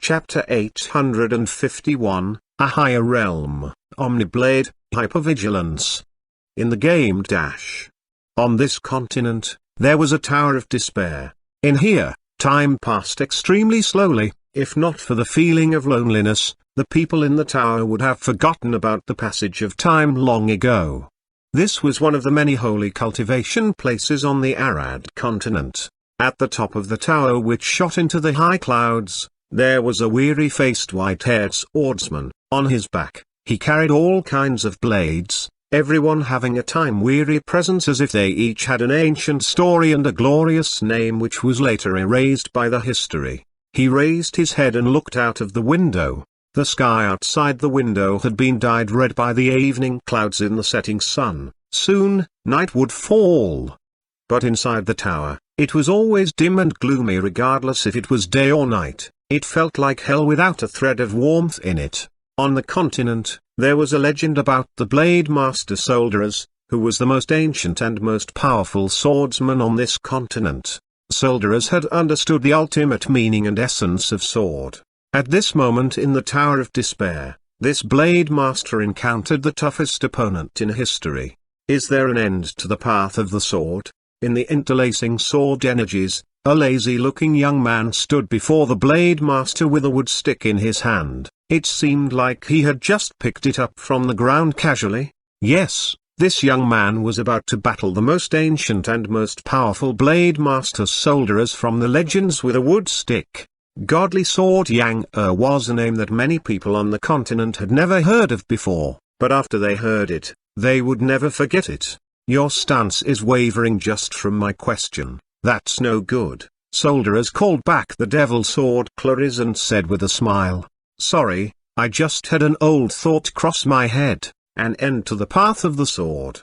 Chapter 851, A Higher Realm, Omniblade, Hypervigilance. In the game Dash. On this continent, there was a Tower of Despair. In here, time passed extremely slowly. If not for the feeling of loneliness, the people in the tower would have forgotten about the passage of time long ago. This was one of the many holy cultivation places on the Arad continent. At the top of the tower, which shot into the high clouds, there was a weary-faced white-haired swordsman. On his back, he carried all kinds of blades, everyone having a time-weary presence as if they each had an ancient story and a glorious name which was later erased by the history. He raised his head and looked out of the window. The sky outside the window had been dyed red by the evening clouds in the setting sun. Soon, night would fall. But inside the tower, it was always dim and gloomy regardless if it was day or night. It felt like hell without a thread of warmth in it. On the continent, there was a legend about the Blade Master Solderers, who was the most ancient and most powerful swordsman on this continent. Solderers had understood the ultimate meaning and essence of sword. At this moment in the Tower of Despair, this Blade Master encountered the toughest opponent in history. Is there an end to the path of the sword? In the interlacing sword energies, a lazy-looking young man stood before the Blade Master with a wood stick in his hand. It seemed like he had just picked it up from the ground casually. Yes, this young man was about to battle the most ancient and most powerful Blade Master Solderers from the legends with a wood stick. Godly Sword Yang was a name that many people on the continent had never heard of before, but after they heard it, they would never forget it. Your stance is wavering just from my question. That's no good. Solderers called back the Devil Sword Clarice and said with a smile, "Sorry, I just had an old thought cross my head, an end to the path of the sword."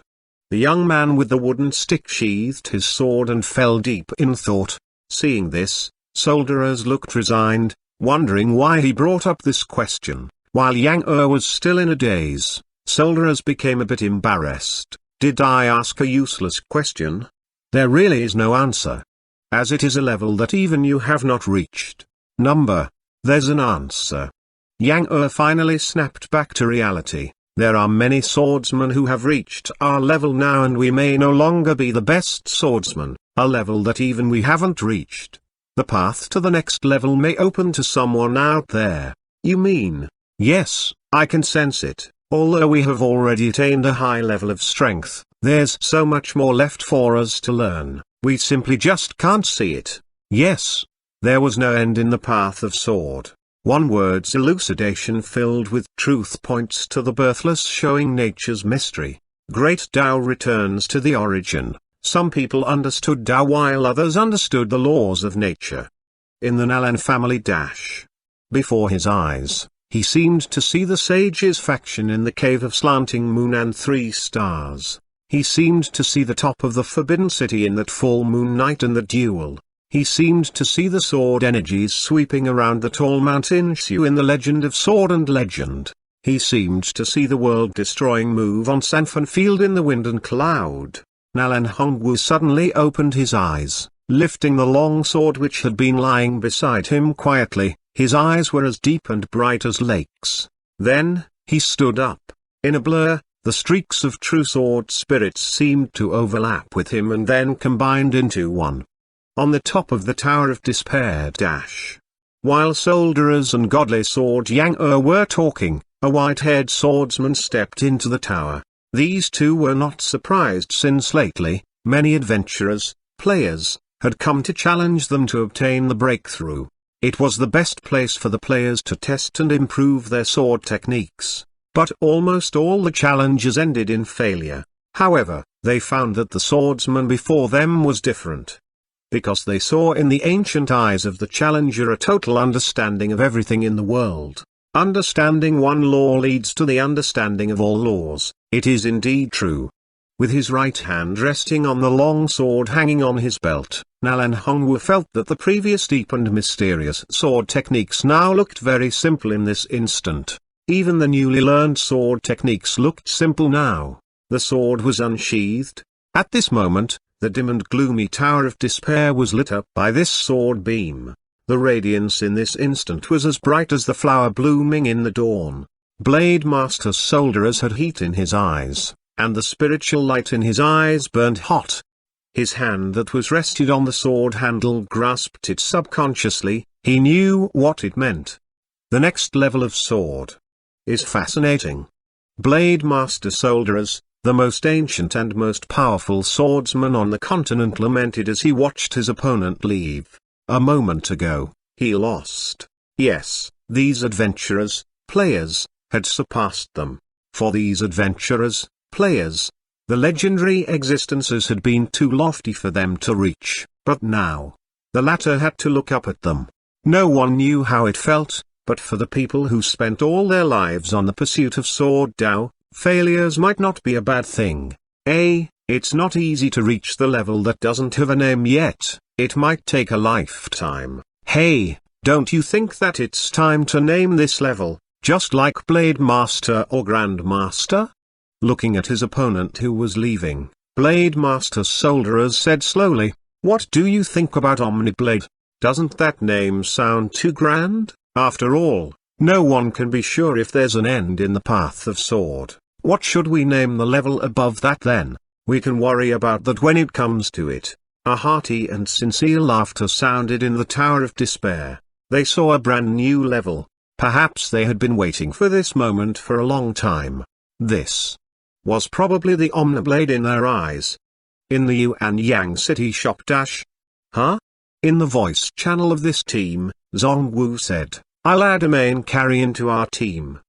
The young man with the wooden stick sheathed his sword and fell deep in thought. Seeing this, Solderers looked resigned, wondering why he brought up this question. While Yang was still in a daze, Solderers became a bit embarrassed. Did I ask a useless question? There really is no answer. As it is a level that even you have not reached. There's an answer. Yang finally snapped back to reality. There are many swordsmen who have reached our level now, and we may no longer be the best swordsman, a level that even we haven't reached. The path to the next level may open to someone out there. You mean? Yes, I can sense it. Although we have already attained a high level of strength, there's so much more left for us to learn. We simply just can't see it. Yes. There was no end in the path of sword. One word's elucidation filled with truth points to the birthless, showing nature's mystery. Great Tao returns to the origin. Some people understood Tao while others understood the laws of nature. In the Nalan family Dash. Before his eyes, he seemed to see the sage's faction in the cave of Slanting Moon and 3 stars. He seemed to see the top of the Forbidden City in that full moon night and the duel. He seemed to see the sword energies sweeping around the tall mountain Shu in the Legend of Sword and Legend. He seemed to see the world-destroying move on Sanfan Field in the Wind and Cloud. Nalan Hongwu suddenly opened his eyes, lifting the long sword which had been lying beside him quietly. His eyes were as deep and bright as lakes. Then, he stood up. In a blur, the streaks of true sword spirits seemed to overlap with him and then combined into one. On the top of the Tower of Despair Dash. While Solderers and Godly Sword Yang were talking, a white-haired swordsman stepped into the tower. These two were not surprised since lately, many adventurers, players, had come to challenge them to obtain the breakthrough. It was the best place for the players to test and improve their sword techniques. But almost all the challenges ended in failure. However, they found that the swordsman before them was different. Because they saw in the ancient eyes of the challenger a total understanding of everything in the world. Understanding one law leads to the understanding of all laws. It is indeed true. With his right hand resting on the long sword hanging on his belt, Nalan Hongwu felt that the previous deep and mysterious sword techniques now looked very simple in this instant. Even the newly learned sword techniques looked simple now. The sword was unsheathed. At this moment, the dim and gloomy Tower of Despair was lit up by this sword beam. The radiance in this instant was as bright as the flower blooming in the dawn. Blade Master Soldier's had heat in his eyes, and the spiritual light in his eyes burned hot. His hand that was rested on the sword handle grasped it subconsciously. He knew what it meant. The next level of sword is fascinating. Blade Master Soldier's, the most ancient and most powerful swordsman on the continent, lamented as he watched his opponent leave. A moment ago, he lost. Yes, these adventurers, players, had surpassed them. For these adventurers, players, the legendary existences had been too lofty for them to reach, but now, the latter had to look up at them. No one knew how it felt, but for the people who spent all their lives on the pursuit of Sword Dao, failures might not be a bad thing. It's not easy to reach the level that doesn't have a name yet. It might take a lifetime. Hey, don't you think that it's time to name this level, just like Blade Master or Grandmaster? Looking at his opponent who was leaving, Blade Master Soldiers said slowly, "What do you think about Omniblade? Doesn't that name sound too grand? After all, no one can be sure if there's an end in the path of sword. What should we name the level above that then? We can worry about that when it comes to it." A hearty and sincere laughter sounded in the Tower of Despair. They saw a brand new level. Perhaps they had been waiting for this moment for a long time. This was probably the Omniblade in their eyes. In the Xuanhuan City shop dash. Huh? In the voice channel of this team, Zhongwu said, "I'll add a main carry into our team."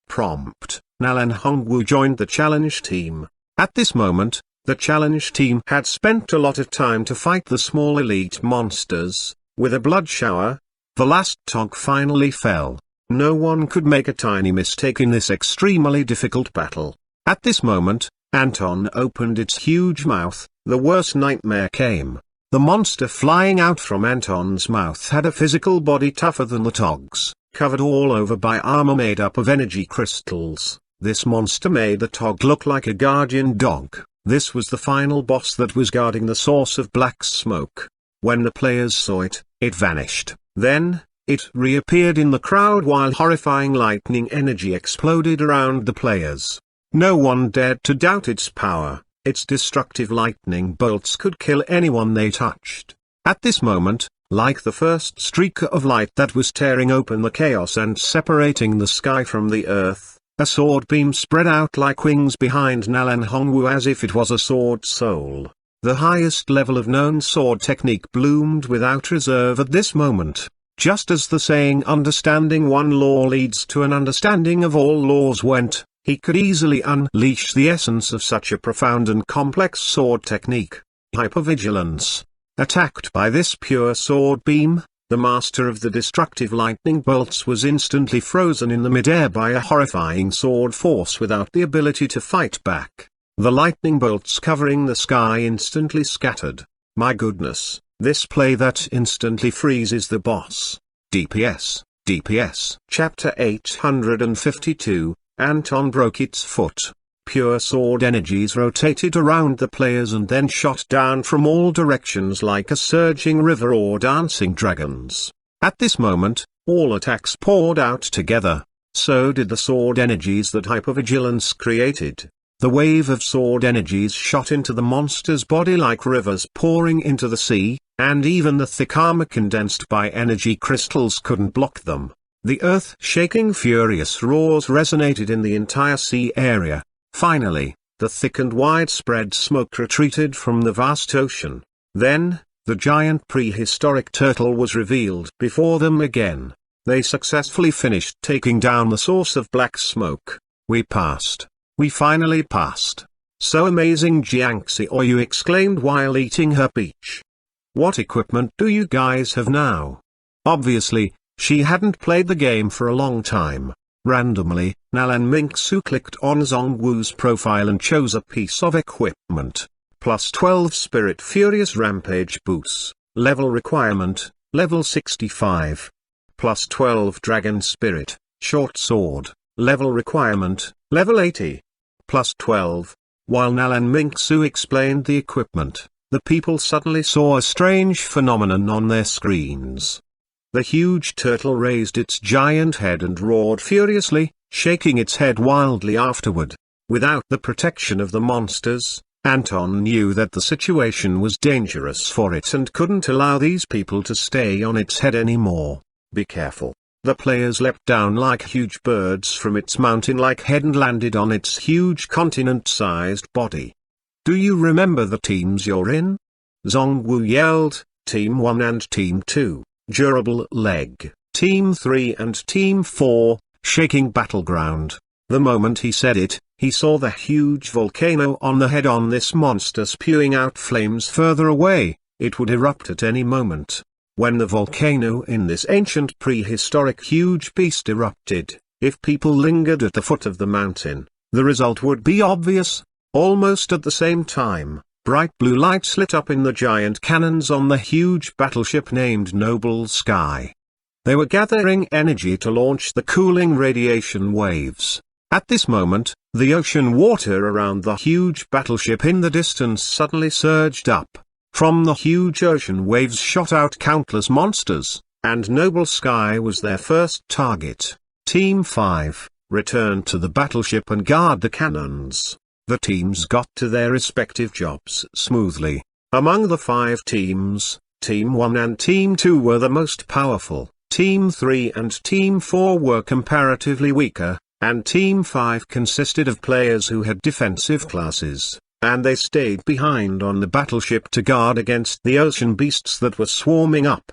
Prompt, Nalan Hongwu joined the challenge team. At this moment, the challenge team had spent a lot of time to fight the small elite monsters. With a blood shower, the last Tog finally fell. No one could make a tiny mistake in this extremely difficult battle. At this moment, Anton opened its huge mouth. The worst nightmare came. The monster flying out from Anton's mouth had a physical body tougher than the Tog's, covered all over by armor made up of energy crystals. This monster made the Tog look like a guardian dog. This was the final boss that was guarding the source of black smoke. When the players saw it, it vanished. Then, it reappeared in the crowd while horrifying lightning energy exploded around the players. No one dared to doubt its power. Its destructive lightning bolts could kill anyone they touched. At this moment, like the first streak of light that was tearing open the chaos and separating the sky from the earth, a sword beam spread out like wings behind Nalan Hongwu as if it was a sword soul. The highest level of known sword technique bloomed without reserve at this moment. Just as the saying understanding one law leads to an understanding of all laws went, he could easily unleash the essence of such a profound and complex sword technique. Hypervigilance. Attacked by this pure sword beam, the master of the destructive lightning bolts was instantly frozen in the midair by a horrifying sword force without the ability to fight back. The lightning bolts covering the sky instantly scattered. My goodness, this play that instantly freezes the boss. DPS. Chapter 852, Anton broke its foot. Pure sword energies rotated around the players and then shot down from all directions like a surging river or dancing dragons. At this moment, all attacks poured out together. So did the sword energies that hypervigilance created. The wave of sword energies shot into the monster's body like rivers pouring into the sea, and even the thick armor condensed by energy crystals couldn't block them. The earth-shaking furious roars resonated in the entire sea area. Finally, the thick and widespread smoke retreated from the vast ocean. Then, the giant prehistoric turtle was revealed before them again. They successfully finished taking down the source of black smoke. We passed. We finally passed. So amazing, Jiangxi Oyu exclaimed while eating her peach. What equipment do you guys have now? Obviously, she hadn't played the game for a long time. Randomly, Nalan Mingsu clicked on Zhongwu's profile and chose a piece of equipment. Plus 12 Spirit Furious Rampage Boots. Level requirement, level 65. Plus 12 Dragon Spirit, Short Sword. Level requirement, level 80. Plus 12. While Nalan Mingsu explained the equipment, the people suddenly saw a strange phenomenon on their screens. The huge turtle raised its giant head and roared furiously, shaking its head wildly afterward. Without the protection of the monsters, Anton knew that the situation was dangerous for it and couldn't allow these people to stay on its head anymore. Be careful. The players leapt down like huge birds from its mountain-like head and landed on its huge continent-sized body. Do you remember the teams you're in? Xuanhuan yelled, Team 1 and Team 2, Durable Leg, Team 3 and Team 4, Shaking Battleground. The moment he said it, he saw the huge volcano on the head on this monster spewing out flames further away. It would erupt at any moment. When the volcano in this ancient prehistoric huge beast erupted, if people lingered at the foot of the mountain, the result would be obvious. Almost at the same time, bright blue lights lit up in the giant cannons on the huge battleship named Noble Sky. They were gathering energy to launch the cooling radiation waves. At this moment, the ocean water around the huge battleship in the distance suddenly surged up. From the huge ocean waves shot out countless monsters, and Noble Sky was their first target. Team 5, return to the battleship and guard the cannons. The teams got to their respective jobs smoothly. Among the 5 teams, Team 1 and Team 2 were the most powerful, Team 3 and Team 4 were comparatively weaker, and Team 5 consisted of players who had defensive classes, and they stayed behind on the battleship to guard against the ocean beasts that were swarming up.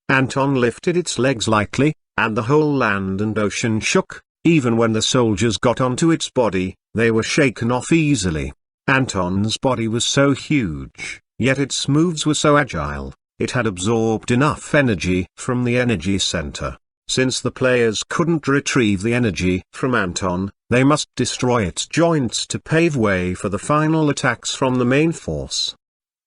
Anton lifted its legs lightly, and the whole land and ocean shook. Even when the soldiers got onto its body, they were shaken off easily. Anton's body was so huge, yet its moves were so agile. It had absorbed enough energy from the energy center. Since the players couldn't retrieve the energy from Anton, they must destroy its joints to pave way for the final attacks from the main force.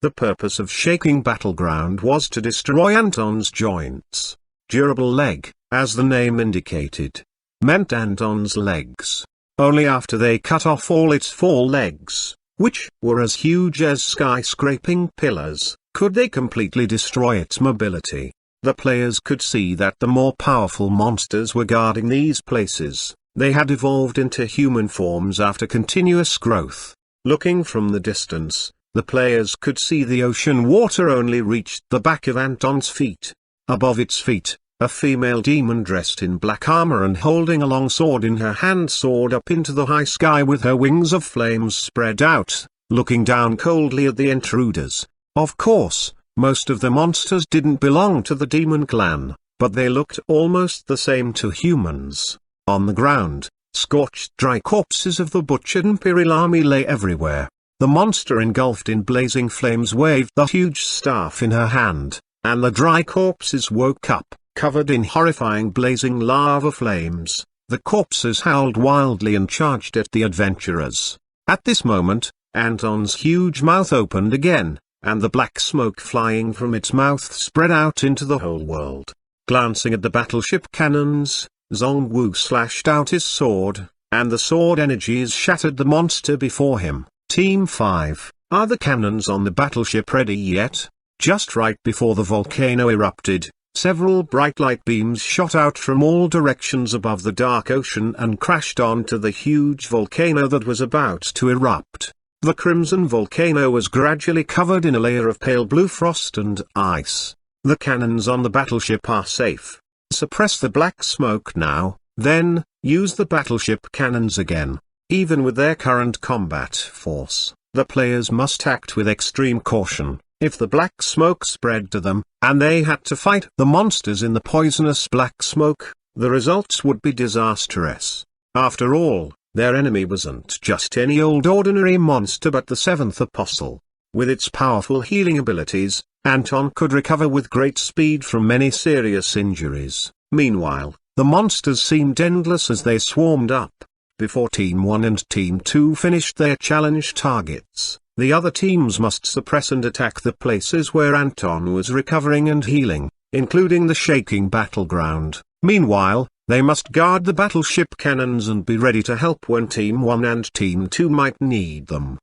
The purpose of Shaking Battleground was to destroy Anton's joints. Durable Leg, as the name indicated, meant Anton's legs. Only after they cut off all its 4 legs, which were as huge as skyscraping pillars, could they completely destroy its mobility. The players could see that the more powerful monsters were guarding these places. They had evolved into human forms after continuous growth. Looking from the distance, the players could see the ocean water only reached the back of Anton's feet. Above its feet, a female demon dressed in black armor and holding a long sword in her hand soared up into the high sky with her wings of flames spread out, looking down coldly at the intruders. Of course, most of the monsters didn't belong to the demon clan, but they looked almost the same to humans. On the ground, scorched dry corpses of the butchered Imperial army lay everywhere. The monster engulfed in blazing flames waved the huge staff in her hand, and the dry corpses woke up, covered in horrifying blazing lava flames. The corpses howled wildly and charged at the adventurers. At this moment, Anton's huge mouth opened again, and the black smoke flying from its mouth spread out into the whole world. Glancing at the battleship cannons, Xuanhuan slashed out his sword, and the sword energies shattered the monster before him. Team 5, are the cannons on the battleship ready yet? Just right before the volcano erupted, several bright light beams shot out from all directions above the dark ocean and crashed onto the huge volcano that was about to erupt. The crimson volcano was gradually covered in a layer of pale blue frost and ice. The cannons on the battleship are safe. Suppress the black smoke now, then, use the battleship cannons again. Even with their current combat force, the players must act with extreme caution. If the black smoke spread to them, and they had to fight the monsters in the poisonous black smoke, the results would be disastrous. After all, their enemy wasn't just any old ordinary monster but the 7th Apostle. With its powerful healing abilities, Anton could recover with great speed from many serious injuries. Meanwhile, the monsters seemed endless as they swarmed up. Before Team 1 and Team 2 finished their challenge targets, the other teams must suppress and attack the places where Anton was recovering and healing, including the Shaking Battleground. Meanwhile, they must guard the battleship cannons and be ready to help when Team 1 and Team 2 might need them.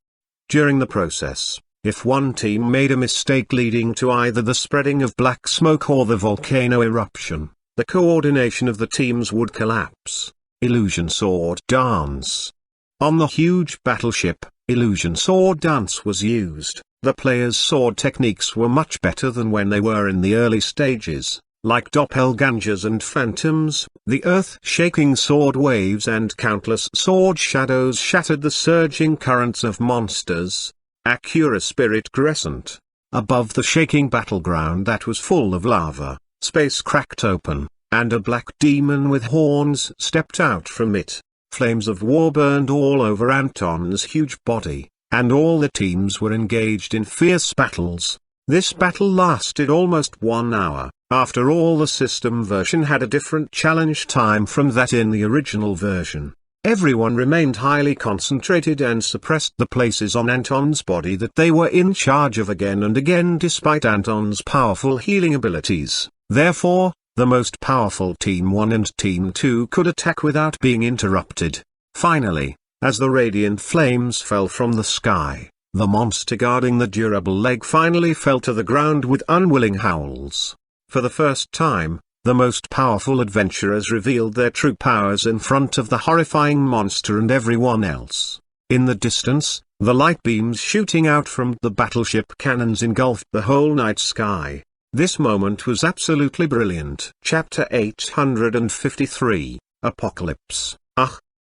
During the process, If one team made a mistake leading to either the spreading of black smoke or the volcano eruption, the coordination of the teams would collapse. Illusion Sword Dance. On the huge battleship, Illusion Sword Dance was used. The players' sword techniques were much better than when they were in the early stages. Like doppelgangers and phantoms, the earth-shaking sword waves and countless sword shadows shattered the surging currents of monsters. Acura Spirit Crescent. Above the shaking battleground that was full of lava, space cracked open, and a black demon with horns stepped out from it. Flames of war burned all over Anton's huge body, and all the teams were engaged in fierce battles. This battle lasted almost 1 hour. After all, the system version had a different challenge time from that in the original version. Everyone remained highly concentrated and suppressed the places on Anton's body that they were in charge of again and again despite Anton's powerful healing abilities. Therefore, the most powerful Team 1 and Team 2 could attack without being interrupted. Finally, as the radiant flames fell from the sky, the monster guarding the durable leg finally fell to the ground with unwilling howls. For the first time, the most powerful adventurers revealed their true powers in front of the horrifying monster and everyone else. In the distance, the light beams shooting out from the battleship cannons engulfed the whole night sky. This moment was absolutely brilliant. Chapter 853, Apocalypse.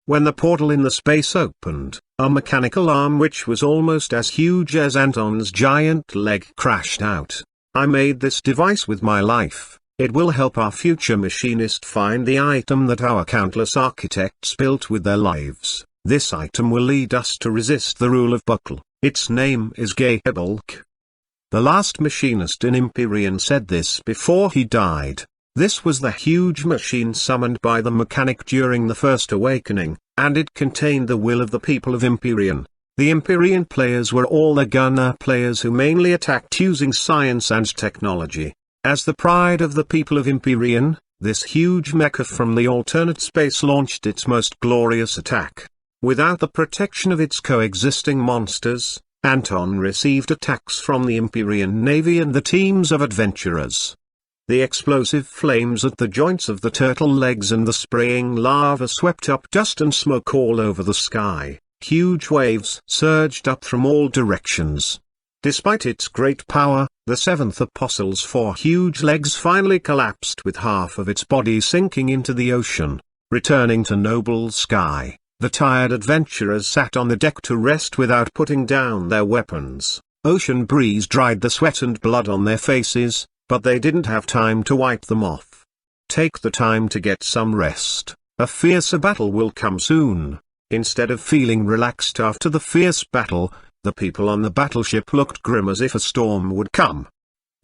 When the portal in the space opened, a mechanical arm which was almost as huge as Anton's giant leg crashed out. I made this device with my life. It will help our future machinist find the item that our countless architects built with their lives. This item will lead us to resist the rule of Buckle. Its name is Gaebulk. The last machinist in Empyrean said this before he died. This was the huge machine summoned by the mechanic during the first awakening, and it contained the will of the people of Empyrean. The Empyrean players were all the gunner players who mainly attacked using science and technology. As the pride of the people of Empyrean, this huge mecha from the alternate space launched its most glorious attack. Without the protection of its coexisting monsters, Anton received attacks from the Empyrean navy and the teams of adventurers. The explosive flames at the joints of the turtle legs and the spraying lava swept up dust and smoke all over the sky. Huge waves surged up from all directions. Despite its great power, the seventh apostle's 4 huge legs finally collapsed with half of its body sinking into the ocean. Returning to noble sky, the tired adventurers sat on the deck to rest without putting down their weapons. Ocean breeze dried the sweat and blood on their faces, but they didn't have time to wipe them off. Take the time to get some rest. A fiercer battle will come soon. Instead of feeling relaxed after the fierce battle, the people on the battleship looked grim as if a storm would come.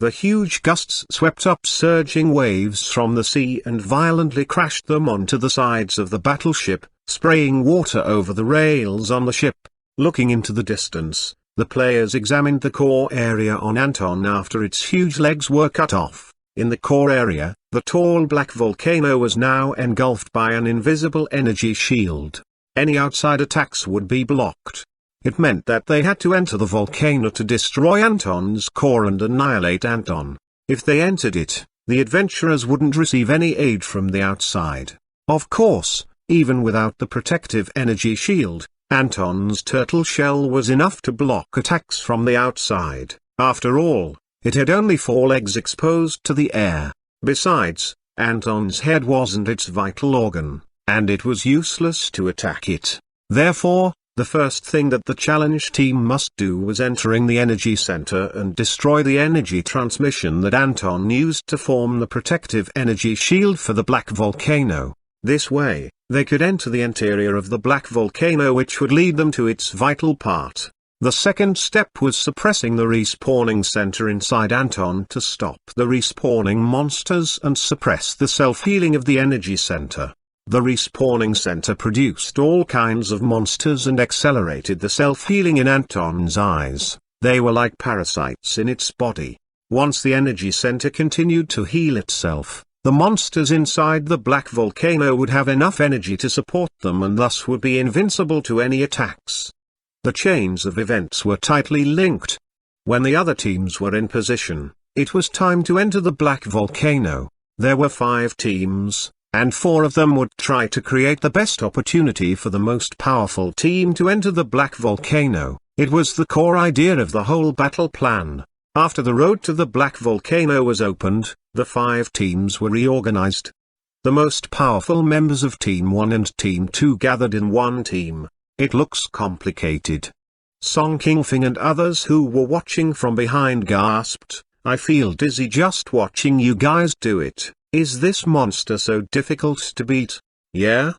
The huge gusts swept up surging waves from the sea and violently crashed them onto the sides of the battleship, spraying water over the rails on the ship. Looking into the distance, the players examined the core area on Anton after its huge legs were cut off. In the core area, the tall black volcano was now engulfed by an invisible energy shield. Any outside attacks would be blocked. It meant that they had to enter the volcano to destroy Anton's core and annihilate Anton. If they entered it, the adventurers wouldn't receive any aid from the outside. Of course, even without the protective energy shield, Anton's turtle shell was enough to block attacks from the outside. After all, it had only 4 legs exposed to the air. Besides, Anton's head wasn't its vital organ, and it was useless to attack it. Therefore, the first thing that the challenge team must do was entering the energy center and destroy the energy transmission that Anton used to form the protective energy shield for the black volcano. This way, they could enter the interior of the black volcano, which would lead them to its vital part. The second step was suppressing the respawning center inside Anton to stop the respawning monsters and suppress the self-healing of the energy center. The respawning center produced all kinds of monsters and accelerated the self-healing in Anton's eyes. They were like parasites in its body. Once the energy center continued to heal itself, the monsters inside the black volcano would have enough energy to support them and thus would be invincible to any attacks. The chains of events were tightly linked. When the other teams were in position, it was time to enter the black volcano. There were 5 teams, and 4 of them would try to create the best opportunity for the most powerful team to enter the black volcano. It was the core idea of the whole battle plan. After the road to the black volcano was opened, the 5 teams were reorganized. The most powerful members of Team 1 and Team 2 gathered in one team. It looks complicated. Song Kingfing and others who were watching from behind gasped, "I feel dizzy just watching you guys do it. Is this monster so difficult to beat?" "Yeah?"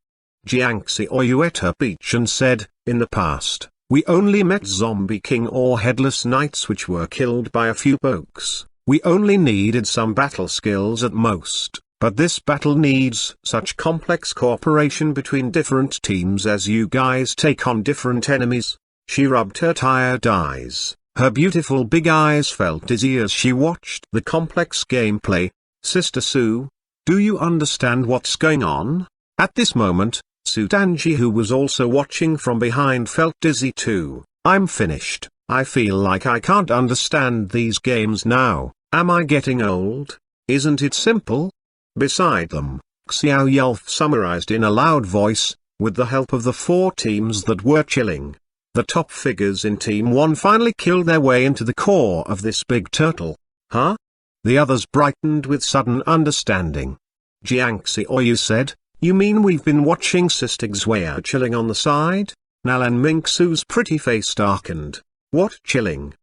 Jiangxi Oyu ate her peach and said, "In the past, we only met Zombie King or Headless Knights which were killed by a few pokes. We only needed some battle skills at most, but this battle needs such complex cooperation between different teams as you guys take on different enemies." She rubbed her tired eyes. Her beautiful big eyes felt dizzy as she watched the complex gameplay. "Sister Sue, do you understand what's going on?" At this moment, Su Danji, who was also watching from behind, felt dizzy too. "I'm finished. I feel like I can't understand these games now. Am I getting old? Isn't it simple?" Beside them, Xiao Yelf summarized in a loud voice, with the help of the 4 teams that were chilling. The top figures in Team 1 finally killed their way into the core of this big turtle. "Huh?" The others brightened with sudden understanding. Jiangxi Oyu said, "You mean we've been watching Sister Xuanhuan chilling on the side?" Nalan Mingsu's pretty face darkened. "What chilling?"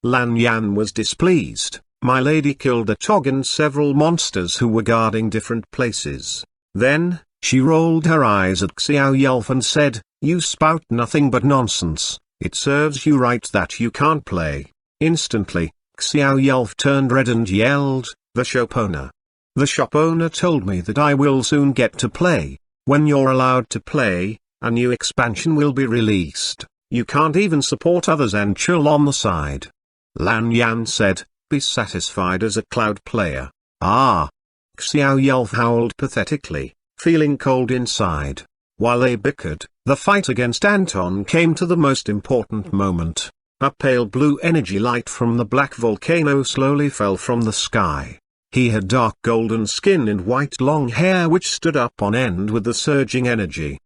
Lan Yan was displeased. "My lady killed a Tog and several monsters who were guarding different places." Then, she rolled her eyes at Xiao Yelf and said, "You spout nothing but nonsense. It serves you right that you can't play." Instantly, Xiao Yelf turned red and yelled, "The shop owner! The shop owner told me that I will soon get to play. When you're allowed to play, a new expansion will be released. You can't even support others and chill on the side." Lan Yan said, "Be satisfied as a cloud player." "Ah!" Xiao Yelf howled pathetically, feeling cold inside. While they bickered, the fight against Anton came to the most important moment. A pale blue energy light from the black volcano slowly fell from the sky. He had dark golden skin and white long hair which stood up on end with the surging energy.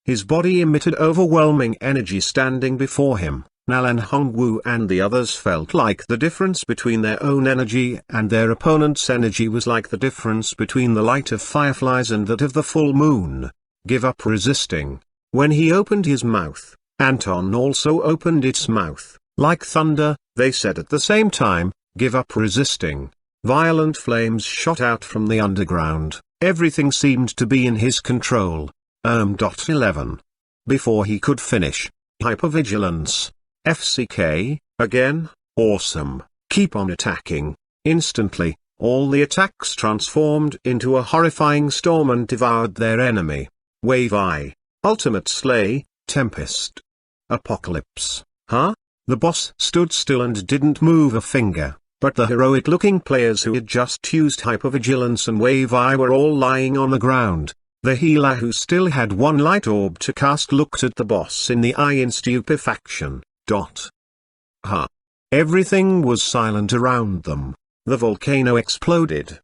His body emitted overwhelming energy standing before him. Nalan Hongwu and the others felt like the difference between their own energy and their opponent's energy was like the difference between the light of fireflies and that of the full moon. "Give up resisting." When he opened his mouth, Anton also opened its mouth. Like thunder, they said at the same time, "Give up resisting." Violent flames shot out from the underground. Everything seemed to be in his control. 11. Before he could finish, hypervigilance. FCK, again, awesome, keep on attacking. Instantly, all the attacks transformed into a horrifying storm and devoured their enemy. Wave I, ultimate slay, tempest. Apocalypse. Huh? The boss stood still and didn't move a finger, but the heroic-looking players who had just used hypervigilance and Wave I were all lying on the ground. The healer who still had one light orb to cast looked at the boss in the eye in stupefaction. Huh. Everything was silent around them. The volcano exploded.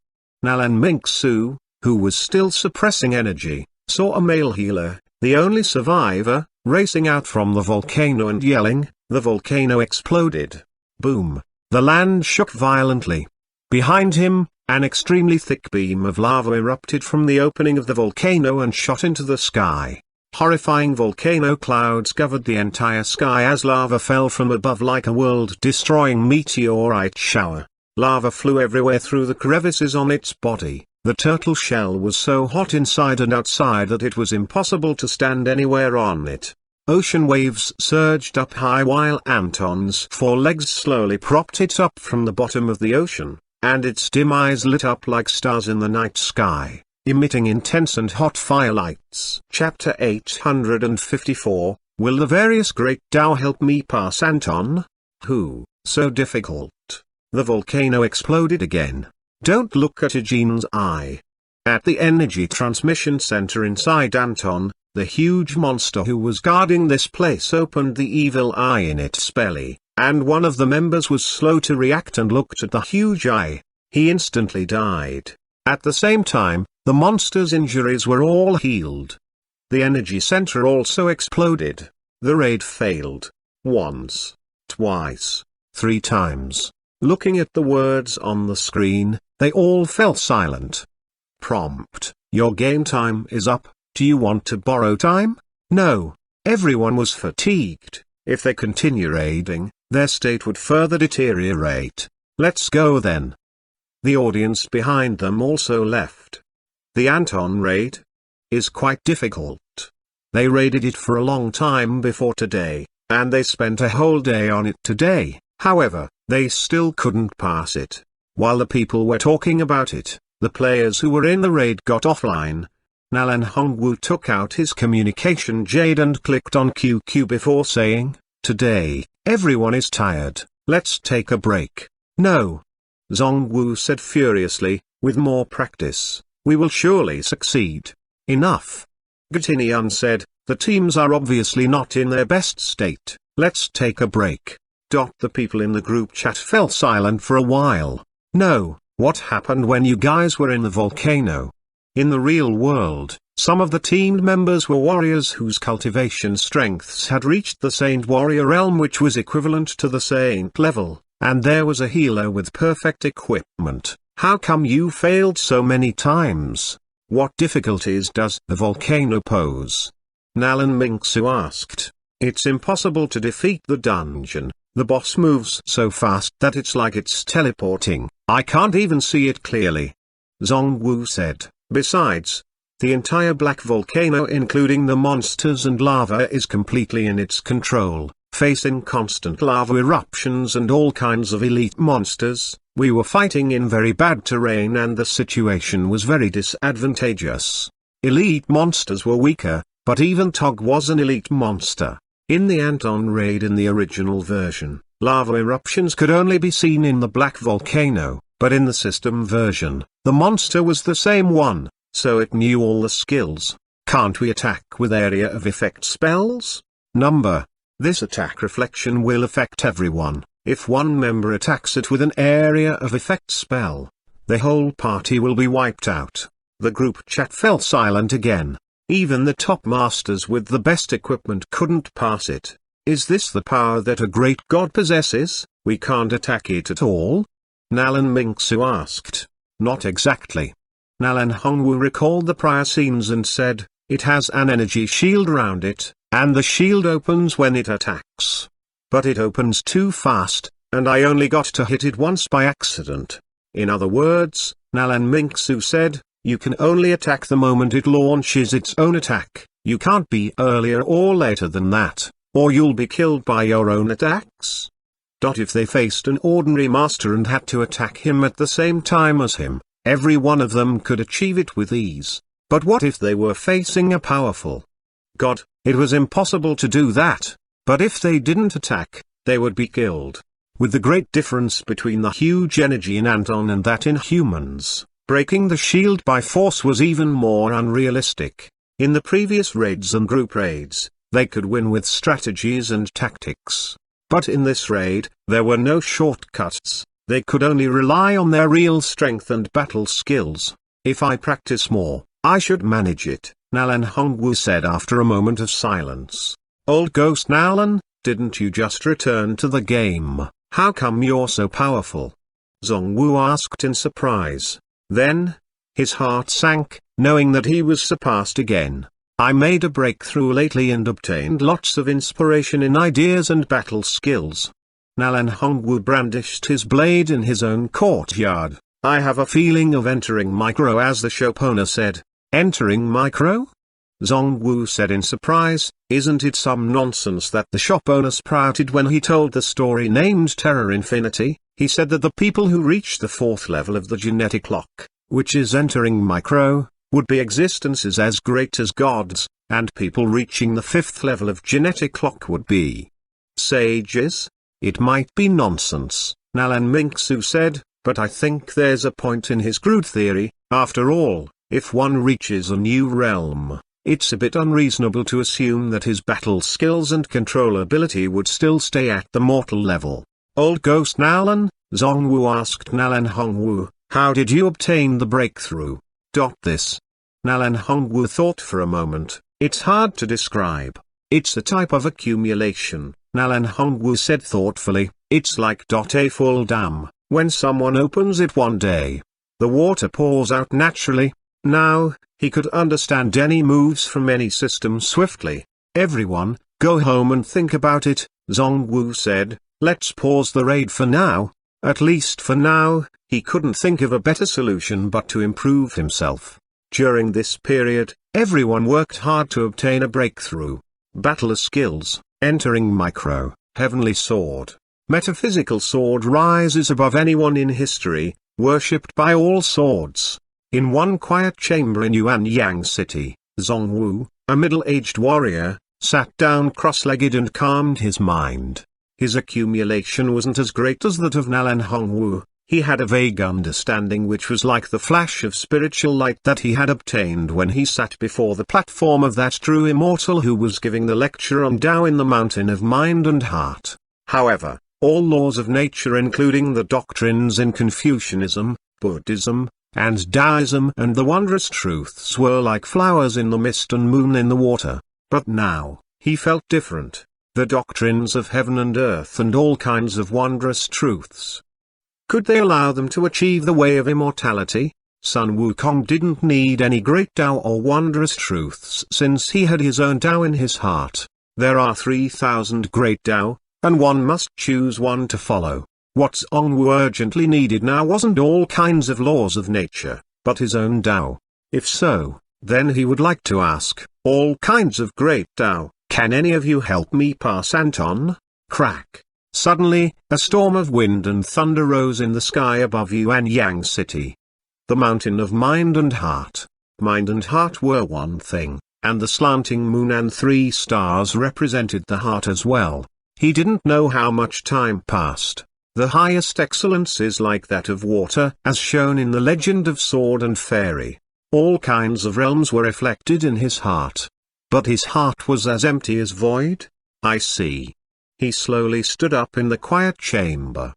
Nalan Mingsu, who was still suppressing energy, saw a male healer, the only survivor, racing out from the volcano and yelling. The volcano exploded. Boom. The land shook violently. Behind him, an extremely thick beam of lava erupted from the opening of the volcano and shot into the sky. Horrifying volcano clouds covered the entire sky as lava fell from above like a world-destroying meteorite shower. Lava flew everywhere through the crevices on its body. The turtle shell was so hot inside and outside that it was impossible to stand anywhere on it. Ocean waves surged up high while Anton's 4 legs slowly propped it up from the bottom of the ocean, and its dim eyes lit up like stars in the night sky, emitting intense and hot firelights. Chapter 854, Will the various great Tao help me pass Anton? Who, so difficult? The volcano exploded again. Don't look at Eugene's eye. At the energy transmission center inside Anton, the huge monster who was guarding this place opened the evil eye in its belly. and one of the members was slow to react and looked at the huge eye. He instantly died. At the same time, the monster's injuries were all healed. The energy center also exploded. The raid failed. Once, twice, 3 times. Looking at the words on the screen, they all fell silent. Prompt: your game time is up. Do you want to borrow time? No. Everyone was fatigued. If they continue raiding, their state would further deteriorate. Let's go then. The audience behind them also left. The Anton raid is quite difficult. They raided it for a long time before today, and they spent a whole day on it today. However, they still couldn't pass it. While the people were talking about it, the players who were in the raid got offline. Nalan Hongwu took out his communication jade and clicked on QQ before saying, "Today, everyone is tired, let's take a break." "No," Zhongwu said furiously, "with more practice, we will surely succeed." "Enough." Gatinian said, "The teams are obviously not in their best state, let's take a break." The people in the group chat fell silent for a while. "No, what happened when you guys were in the volcano?" In the real world, some of the team members were warriors whose cultivation strengths had reached the Saint Warrior realm, which was equivalent to the Saint level, and there was a healer with perfect equipment. "How come you failed so many times? What difficulties does the volcano pose?" Nalan Mingsu asked. "It's impossible to defeat the dungeon. The boss moves so fast that it's like it's teleporting. I can't even see it clearly," Zhongwu said. "Besides, the entire black volcano including the monsters and lava is completely in its control, facing constant lava eruptions and all kinds of elite monsters. We were fighting in very bad terrain and the situation was very disadvantageous. Elite monsters were weaker, but even Tog was an elite monster. In the Anton raid in the original version, lava eruptions could only be seen in the black volcano, but in the system version, the monster was the same one, so it knew all the skills. Can't we attack with area of effect spells? Number. This attack reflection will affect everyone. If one member attacks it with an area of effect spell, the whole party will be wiped out. The group chat fell silent again. Even the top masters with the best equipment couldn't pass it. Is this the power that a great god possesses? We can't attack it at all? Nalan Mingsu asked. Not exactly. Nalan Hongwu recalled the prior scenes and said, it has an energy shield around it, and the shield opens when it attacks. But it opens too fast, and I only got to hit it once by accident. In other words, Nalan Mingsu said, you can only attack the moment it launches its own attack. You can't be earlier or later than that, or you'll be killed by your own attacks. If they faced an ordinary master and had to attack him at the same time as him, every one of them could achieve it with ease. But what if they were facing a powerful god? It was impossible to do that. But if they didn't attack, they would be killed. With the great difference between the huge energy in Anton and that in humans, breaking the shield by force was even more unrealistic. In the previous raids and group raids, they could win with strategies and tactics. But in this raid, there were no shortcuts. They could only rely on their real strength and battle skills. If I practice more, I should manage it, Nalan Hongwu said after a moment of silence. Old Ghost Nalan, didn't you just return to the game? How come you're so powerful? Zhongwu asked in surprise. Then, his heart sank, knowing that he was surpassed again. I made a breakthrough lately and obtained lots of inspiration in ideas and battle skills. Nalan Hongwu brandished his blade in his own courtyard. I have a feeling of entering micro, as the shop owner said. Entering micro? Zhongwu said in surprise. Isn't it some nonsense that the shop owner sprouted when he told the story named Terror Infinity? He said that the people who reach the 4th level of the genetic lock, which is entering micro, would be existences as great as gods, and people reaching the 5th level of genetic lock would be sages? It might be nonsense, Nalan Mingsu said, but I think there's a point in his crude theory. After all, if one reaches a new realm, it's a bit unreasonable to assume that his battle skills and controllability would still stay at the mortal level. Old Ghost Nalan, Xuanhuan asked Nalan Hongwu, how did you obtain the breakthrough? This. Nalan Hongwu thought for a moment. It's hard to describe. It's a type of accumulation, Nalan Hongwu said thoughtfully. It's like a full dam. When someone opens it one day, the water pours out naturally. Now, he could understand any moves from any system swiftly. Everyone, go home and think about it, Zongwu said. Let's pause the raid for now. At least for now, he couldn't think of a better solution but to improve himself. During this period, everyone worked hard to obtain a breakthrough. Battler skills, entering micro, heavenly sword. Metaphysical sword rises above anyone in history, worshipped by all swords. In one quiet chamber in Xuanhuan City, Zongwu, a middle-aged warrior, sat down cross-legged and calmed his mind. His accumulation wasn't as great as that of Nalan Hongwu. He had a vague understanding which was like the flash of spiritual light that he had obtained when he sat before the platform of that true immortal who was giving the lecture on Tao in the mountain of mind and heart. However, all laws of nature including the doctrines in Confucianism, Buddhism, and Taoism and the wondrous truths were like flowers in the mist and moon in the water. But now, he felt different. The doctrines of heaven and earth and all kinds of wondrous truths. Could they allow them to achieve the way of immortality? Sun Wukong didn't need any great Tao or wondrous truths since he had his own Tao in his heart. There are 3,000 great Tao, and one must choose one to follow. What Zongwu urgently needed now wasn't all kinds of laws of nature, but his own Tao. If so, then he would like to ask, all kinds of great Tao, can any of you help me pass Anton? Crack. Suddenly, a storm of wind and thunder rose in the sky above Xuanhuan City. The mountain of mind and heart. Mind and heart were one thing, and the slanting moon and 3 stars represented the heart as well. He didn't know how much time passed. The highest excellence is like that of water, as shown in the legend of Sword and Fairy. All kinds of realms were reflected in his heart. But his heart was as empty as void? I see. He slowly stood up in the quiet chamber.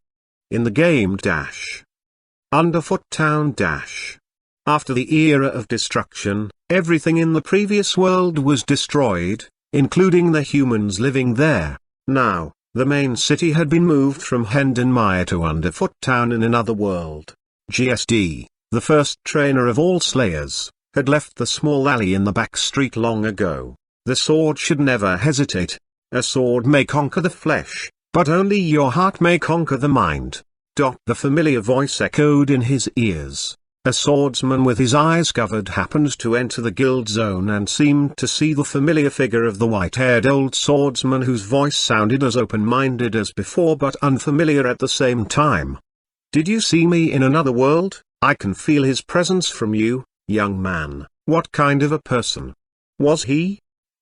In the game dash. Underfoot Town dash. After the era of destruction, everything in the previous world was destroyed, including the humans living there. Now, the main city had been moved from Hendonmire to Underfoot Town in another world. GSD, the first trainer of all slayers, had left the small alley in the back street long ago. The sword should never hesitate. A sword may conquer the flesh, but only your heart may conquer the mind. The familiar voice echoed in his ears. A swordsman with his eyes covered happened to enter the guild zone and seemed to see the familiar figure of the white-haired old swordsman whose voice sounded as open-minded as before but unfamiliar at the same time. Did you see me in another world? I can feel his presence from you, young man. What kind of a person was he?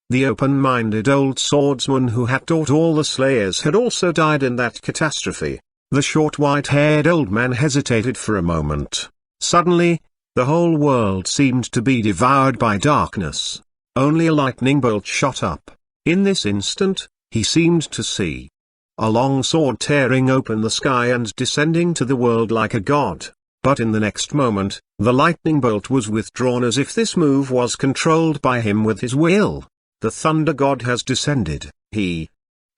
The open-minded old swordsman who had taught all the slayers had also died in that catastrophe. The short white-haired old man hesitated for a moment. Suddenly, the whole world seemed to be devoured by darkness. Only a lightning bolt shot up. In this instant, he seemed to see a long sword tearing open the sky and descending to the world like a god. But in the next moment, the lightning bolt was withdrawn as if this move was controlled by him with his will. The thunder god has descended. He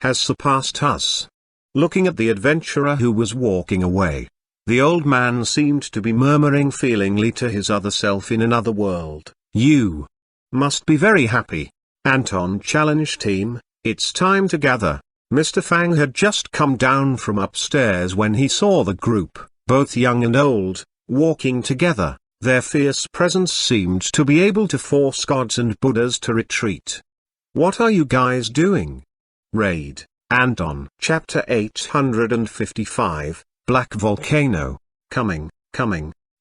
has surpassed us. Looking at the adventurer who was walking away, the old man seemed to be murmuring feelingly to his other self in another world. You must be very happy. Anton challenged him. It's time to gather. Mr. Fang had just come down from upstairs when he saw the group, both young and old, walking together. Their fierce presence seemed to be able to force gods and Buddhas to retreat. What are you guys doing? Raid. Anton. Chapter 855, Black Volcano. Coming.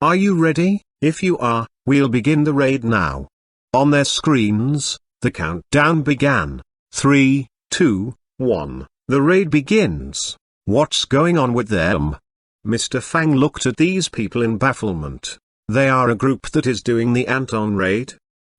Are you ready? If you are, we'll begin the raid now. On their screens, the countdown began. 3, 2, 1. The raid begins. What's going on with them? Mr. Fang looked at these people in bafflement. They are a group that is doing the Anton raid?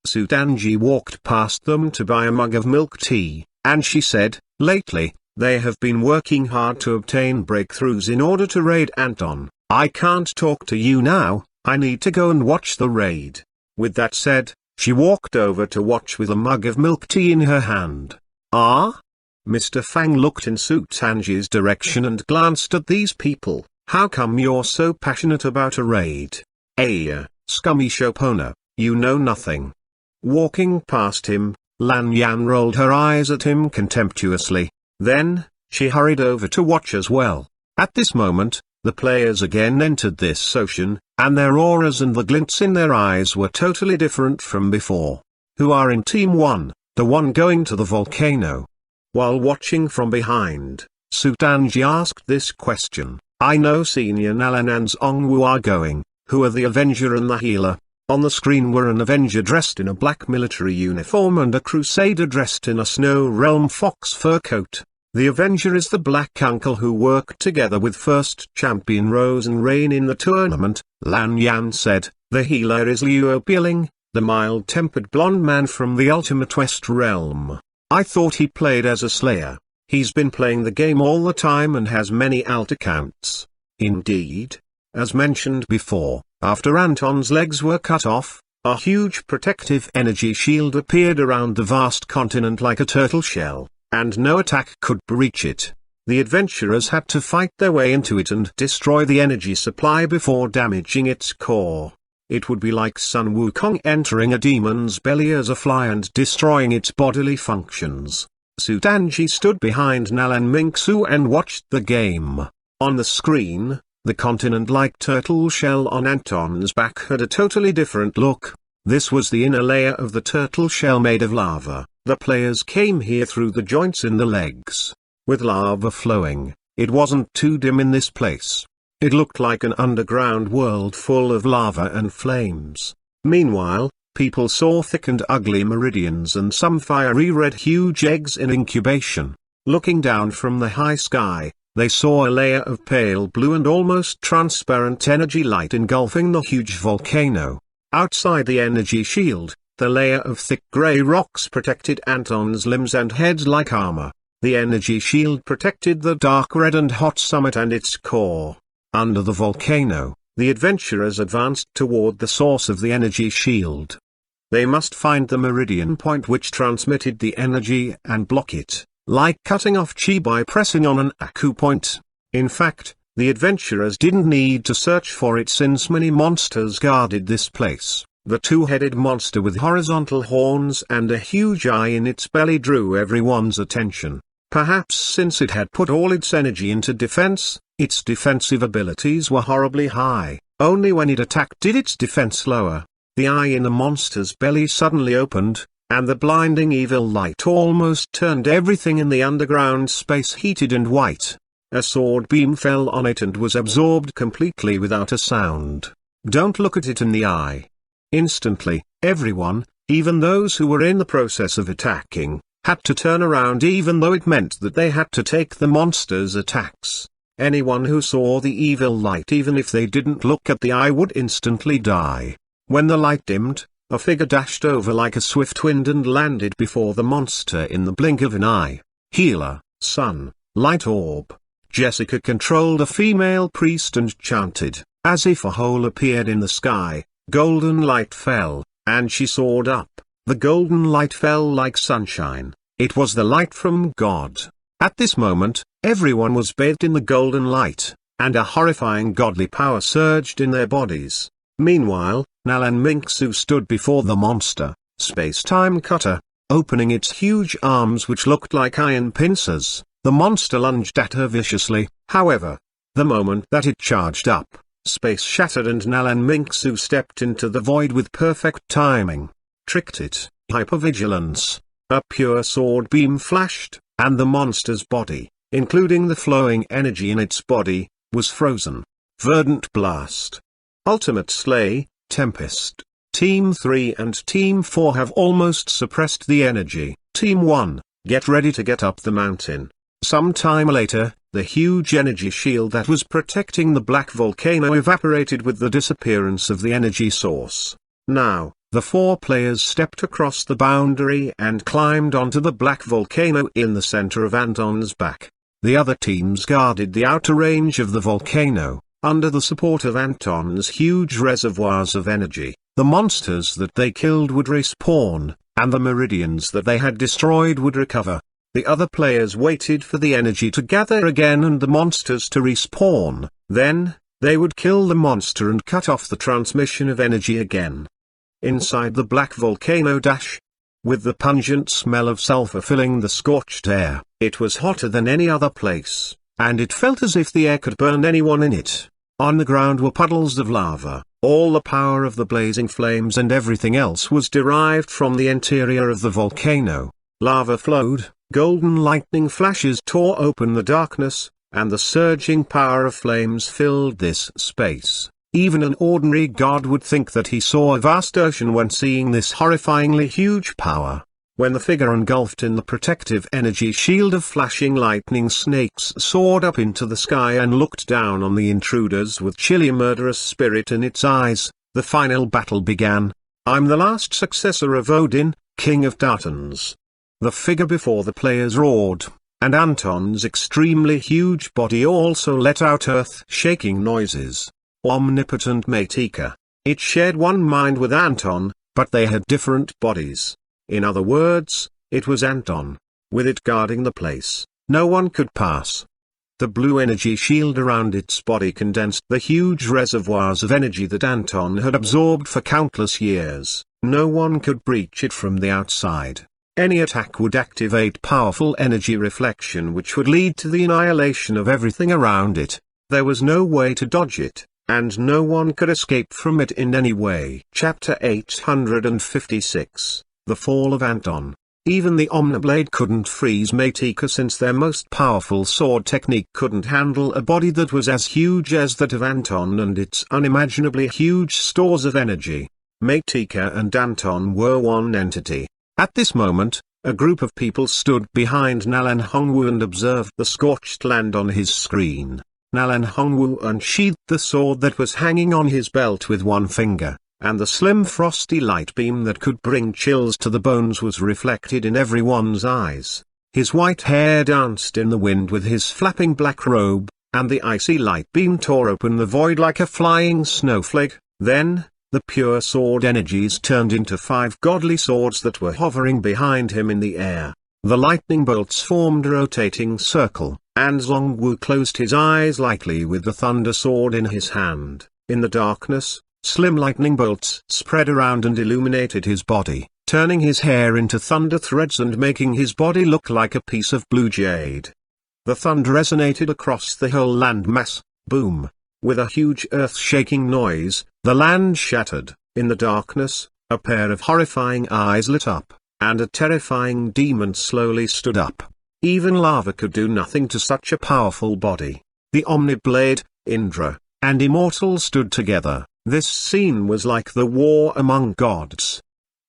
Sudanji walked past them to buy a mug of milk tea, and she said, "Lately, they have been working hard to obtain breakthroughs in order to raid Anton. I can't talk to you now, I need to go and watch the raid." With that said, she walked over to watch with a mug of milk tea in her hand. "Ah?" Mr. Fang looked in Sudanji's direction and glanced at these people. "How come you're so passionate about a raid? Scummy Shopona, you know nothing." Walking past him, Lan Yan rolled her eyes at him contemptuously. Then, she hurried over to watch as well. At this moment, the players again entered this ocean, and their auras and the glints in their eyes were totally different from before. "Who are in Team 1, the one going to the volcano?" While watching from behind, Sudanji asked this question. "I know Senior Nalan and Xuanhuan are going. Who are the Avenger and the Healer?" On the screen were an Avenger dressed in a black military uniform and a Crusader dressed in a Snow Realm fox fur coat. The Avenger is the black uncle who worked together with first champion Rose and Rain in the tournament, Lan Yan said. The Healer is Luo Bieling, the mild-tempered blonde man from the Ultimate West Realm. I thought he played as a Slayer. He's been playing the game all the time and has many alt accounts. Indeed. As mentioned before, after Anton's legs were cut off, a huge protective energy shield appeared around the vast continent like a turtle shell, and no attack could breach it. The adventurers had to fight their way into it and destroy the energy supply before damaging its core. It would be like Sun Wukong entering a demon's belly as a fly and destroying its bodily functions. Sudanji stood behind Nalan Mingsu and watched the game. On the screen, the continent-like turtle shell on Anton's back had a totally different look. This was the inner layer of the turtle shell made of lava. The players came here through the joints in the legs. With lava flowing, it wasn't too dim in this place. It looked like an underground world full of lava and flames. Meanwhile, people saw thick and ugly meridians and some fiery red huge eggs in incubation. Looking down from the high sky, they saw a layer of pale blue and almost transparent energy light engulfing the huge volcano. Outside the energy shield, the layer of thick grey rocks protected Anton's limbs and head like armor. The energy shield protected the dark red and hot summit and its core. Under the volcano, the adventurers advanced toward the source of the energy shield. They must find the meridian point which transmitted the energy and block it, like cutting off chi by pressing on an acupoint. In fact, the adventurers didn't need to search for it since many monsters guarded this place. The two-headed monster with horizontal horns and a huge eye in its belly drew everyone's attention. Perhaps since it had put all its energy into defense, its defensive abilities were horribly high. Only when it attacked did its defense lower. The eye in the monster's belly suddenly opened, and the blinding evil light almost turned everything in the underground space heated and white. A sword beam fell on it and was absorbed completely without a sound. Don't look at it in the eye. Instantly, everyone, even those who were in the process of attacking, had to turn around even though it meant that they had to take the monster's attacks. Anyone who saw the evil light even if they didn't look at the eye would instantly die. When the light dimmed, a figure dashed over like a swift wind and landed before the monster in the blink of an eye. Healer, Sun, Light Orb. Jessica controlled a female priest and chanted. As if a hole appeared in the sky, golden light fell, and she soared up. The golden light fell like sunshine. It was the light from God. At this moment, everyone was bathed in the golden light, and a horrifying godly power surged in their bodies. Meanwhile, Nalan Mingsu stood before the monster, Space-Time Cutter, opening its huge arms which looked like iron pincers. The monster lunged at her viciously. However, the moment that it charged up, space shattered and Nalan Mingsu stepped into the void with perfect timing. Tricked it. Hypervigilance. A pure sword beam flashed, and the monster's body, including the flowing energy in its body, was frozen. Verdant Blast. Ultimate Slay, Tempest. Team 3 and Team 4 have almost suppressed the energy. Team 1, get ready to get up the mountain. Some time later, the huge energy shield that was protecting the black volcano evaporated with the disappearance of the energy source. Now, The four players stepped across the boundary and climbed onto the black volcano in the center of Anton's back. The other teams guarded the outer range of the volcano, under the support of Anton's huge reservoirs of energy. The monsters that they killed would respawn, and the meridians that they had destroyed would recover. The other players waited for the energy to gather again and the monsters to respawn. Then, they would kill the monster and cut off the transmission of energy again. Inside the black volcano dash, with the pungent smell of sulfur filling the scorched air, it was hotter than any other place, and it felt as if the air could burn anyone in it. On the ground were puddles of lava. All the power of the blazing flames and everything else was derived from the interior of the volcano. Lava flowed, golden lightning flashes tore open the darkness, and the surging power of flames filled this space. Even an ordinary god would think that he saw a vast ocean when seeing this horrifyingly huge power. When the figure engulfed in the protective energy shield of flashing lightning snakes soared up into the sky and looked down on the intruders with chilly murderous spirit in its eyes, the final battle began. I'm the last successor of Odin, king of Dartans. The figure before the players roared, and Anton's extremely huge body also let out earth-shaking noises. Omnipotent Matika. It shared one mind with Anton, but they had different bodies. In other words, it was Anton. With it guarding the place, no one could pass. The blue energy shield around its body condensed the huge reservoirs of energy that Anton had absorbed for countless years. No one could breach it from the outside. Any attack would activate powerful energy reflection which would lead to the annihilation of everything around it. There was no way to dodge it, and no one could escape from it in any way. Chapter 856. The Fall of Anton. Even the Omniblade couldn't freeze Matika since their most powerful sword technique couldn't handle a body that was as huge as that of Anton and its unimaginably huge stores of energy. Matika and Anton were one entity. At this moment, a group of people stood behind Nalan Hongwu and observed the scorched land on his screen. Nalan Hongwu unsheathed the sword that was hanging on his belt with one finger, and the slim frosty light beam that could bring chills to the bones was reflected in everyone's eyes. His white hair danced in the wind with his flapping black robe, and the icy light beam tore open the void like a flying snowflake. Then, the pure sword energies turned into 5 godly swords that were hovering behind him in the air. The lightning bolts formed a rotating circle, and Zhongwu closed his eyes lightly with the thunder sword in his hand. In the darkness, slim lightning bolts spread around and illuminated his body, turning his hair into thunder threads and making his body look like a piece of blue jade. The thunder resonated across the whole landmass. Boom! With a huge earth-shaking noise, the land shattered. In the darkness, a pair of horrifying eyes lit up, and a terrifying demon slowly stood up. Even lava could do nothing to such a powerful body. The Omniblade, Indra, and Immortal stood together. This scene was like the war among gods.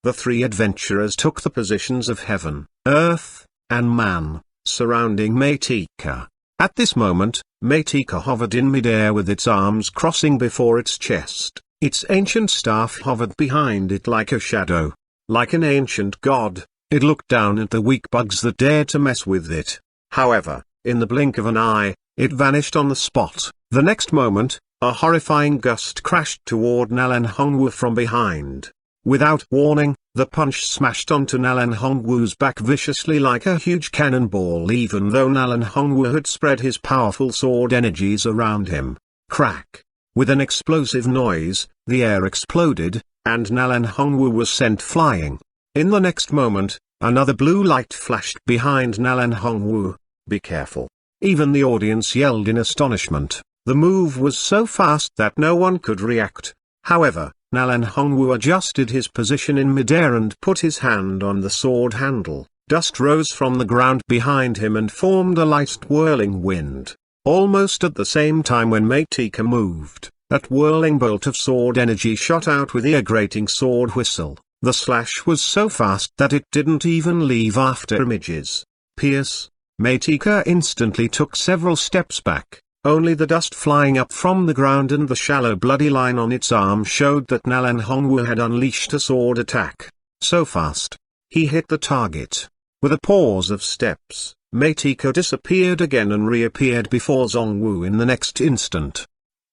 The 3 adventurers took the positions of heaven, earth, and man, surrounding Matika. At this moment, Matika hovered in midair with its arms crossing before its chest. Its ancient staff hovered behind it like a shadow. Like an ancient god, it looked down at the weak bugs that dared to mess with it. However, in the blink of an eye, it vanished on the spot. The next moment, a horrifying gust crashed toward Nalan Hongwu from behind. Without warning, the punch smashed onto Nalan Hongwu's back viciously like a huge cannonball even though Nalan Hongwu had spread his powerful sword energies around him. Crack! With an explosive noise, the air exploded, and Nalan Hongwu was sent flying. In the next moment, another blue light flashed behind Nalan Hongwu. Be careful! Even the audience yelled in astonishment. The move was so fast that no one could react. However, Nalan Hongwu adjusted his position in midair and put his hand on the sword handle. Dust rose from the ground behind him and formed a light whirling wind. Almost at the same time when Matika moved, that whirling bolt of sword energy shot out with ear-grating sword whistle. The slash was so fast that it didn't even leave after images. Pierce! Matika instantly took several steps back. Only the dust flying up from the ground and the shallow bloody line on its arm showed that Nalan Hongwu had unleashed a sword attack. So fast. He hit the target. With a pause of steps, Meitiko disappeared again and reappeared before Zongwu in the next instant.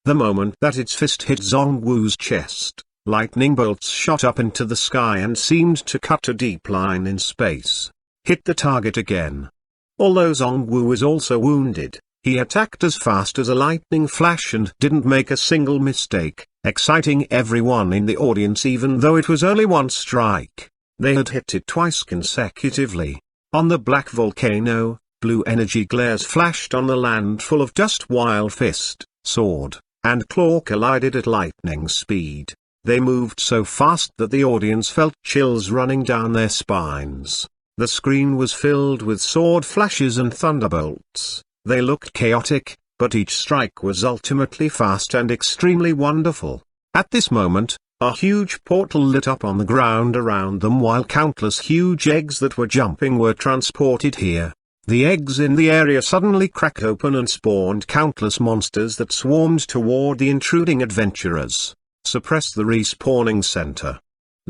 The moment that its fist hit Zongwu's chest, lightning bolts shot up into the sky and seemed to cut a deep line in space. Hit the target again. Although Zongwu was also wounded, he attacked as fast as a lightning flash and didn't make a single mistake, exciting everyone in the audience even though it was only one strike. They had hit it twice consecutively. On the black volcano, blue energy glares flashed on the land full of dust while fist, sword, and claw collided at lightning speed. They moved so fast that the audience felt chills running down their spines. The screen was filled with sword flashes and thunderbolts. They looked chaotic, but each strike was ultimately fast and extremely wonderful. At this moment, a huge portal lit up on the ground around them while countless huge eggs that were jumping were transported here. The eggs in the area suddenly cracked open and spawned countless monsters that swarmed toward the intruding adventurers. Suppress the respawning center.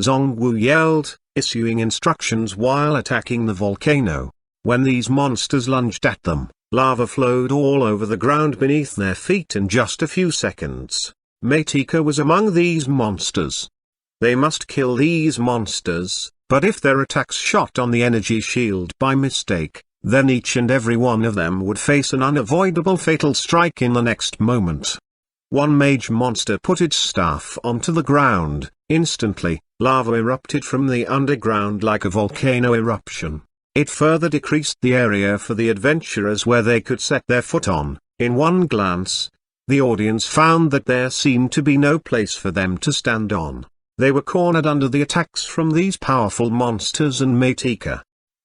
Zongwu yelled, issuing instructions while attacking the volcano. When these monsters lunged at them, lava flowed all over the ground beneath their feet in just a few seconds. Meitiko was among these monsters. They must kill these monsters, but if their attacks shot on the energy shield by mistake, then each and every one of them would face an unavoidable fatal strike in the next moment. One mage monster put its staff onto the ground. Instantly, lava erupted from the underground like a volcano eruption. It further decreased the area for the adventurers where they could set their foot on. In one glance, the audience found that there seemed to be no place for them to stand on. They were cornered under the attacks from these powerful monsters and Meitiko.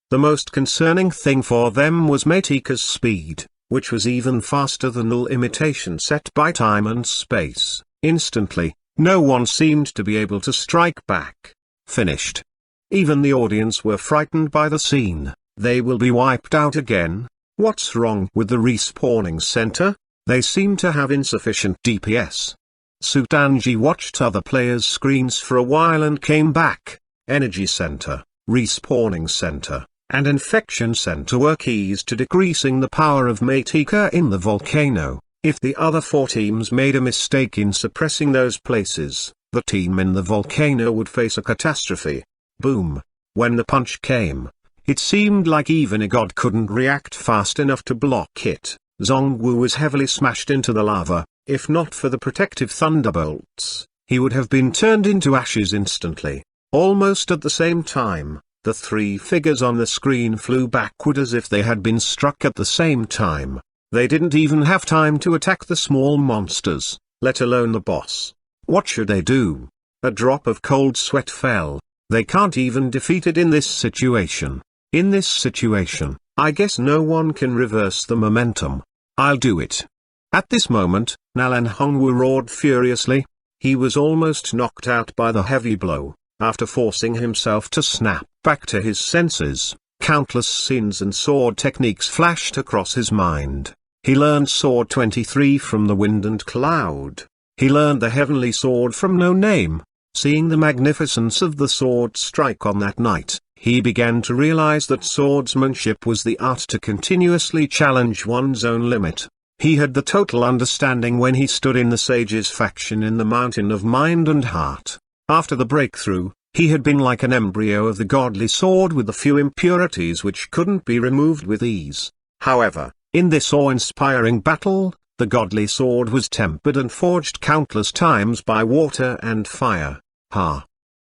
The most concerning thing for them was Meitiko's speed, which was even faster than the limitation set by time and space. Instantly, no one seemed to be able to strike back. Finished. Even the audience were frightened by the scene. They will be wiped out again. What's wrong with the respawning center? They seem to have insufficient DPS. Sutanji watched other players' screens for a while and came back. Energy center, respawning center, and infection center were keys to decreasing the power of Meitiko in the volcano. If the other four teams made a mistake in suppressing those places, the team in the volcano would face a catastrophe. Boom. When the punch came, it seemed like even a god couldn't react fast enough to block it. Zongwu was heavily smashed into the lava. If not for the protective thunderbolts, he would have been turned into ashes instantly. Almost at the same time, the three figures on the screen flew backward as if they had been struck at the same time. They didn't even have time to attack the small monsters, let alone the boss. What should they do? A drop of cold sweat fell. They can't even defeat it in this situation. In this situation, I guess no one can reverse the momentum. I'll do it. At this moment, Nalan Hongwu roared furiously. He was almost knocked out by the heavy blow. After forcing himself to snap back to his senses, countless scenes and sword techniques flashed across his mind. He learned Sword 23 from the Wind and Cloud. He learned the Heavenly Sword from No Name. Seeing the magnificence of the sword strike on that night, he began to realize that swordsmanship was the art to continuously challenge one's own limit. He had the total understanding when he stood in the sage's faction in the Mountain of Mind and Heart. After the breakthrough, he had been like an embryo of the godly sword with a few impurities which couldn't be removed with ease. However, in this awe-inspiring battle, the godly sword was tempered and forged countless times by water and fire.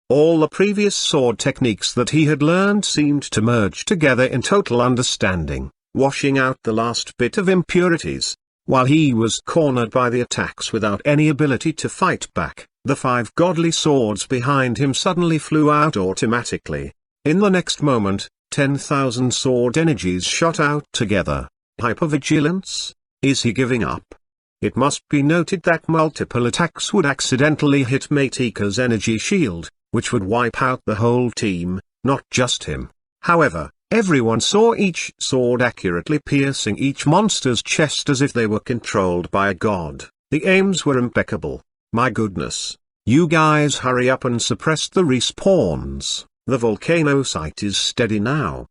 All the previous sword techniques that he had learned seemed to merge together in total understanding, washing out the last bit of impurities. While he was cornered by the attacks without any ability to fight back, the 5 godly swords behind him suddenly flew out automatically. In the next moment, 10,000 sword energies shot out together. Hypervigilance? Is he giving up? It must be noted that multiple attacks would accidentally hit Meitiko's energy shield, which would wipe out the whole team, not just him. However, Everyone saw each sword accurately piercing each monster's chest as if they were controlled by a god. The aims were impeccable. My goodness. You guys hurry up and suppress the respawns. The volcano site is steady now.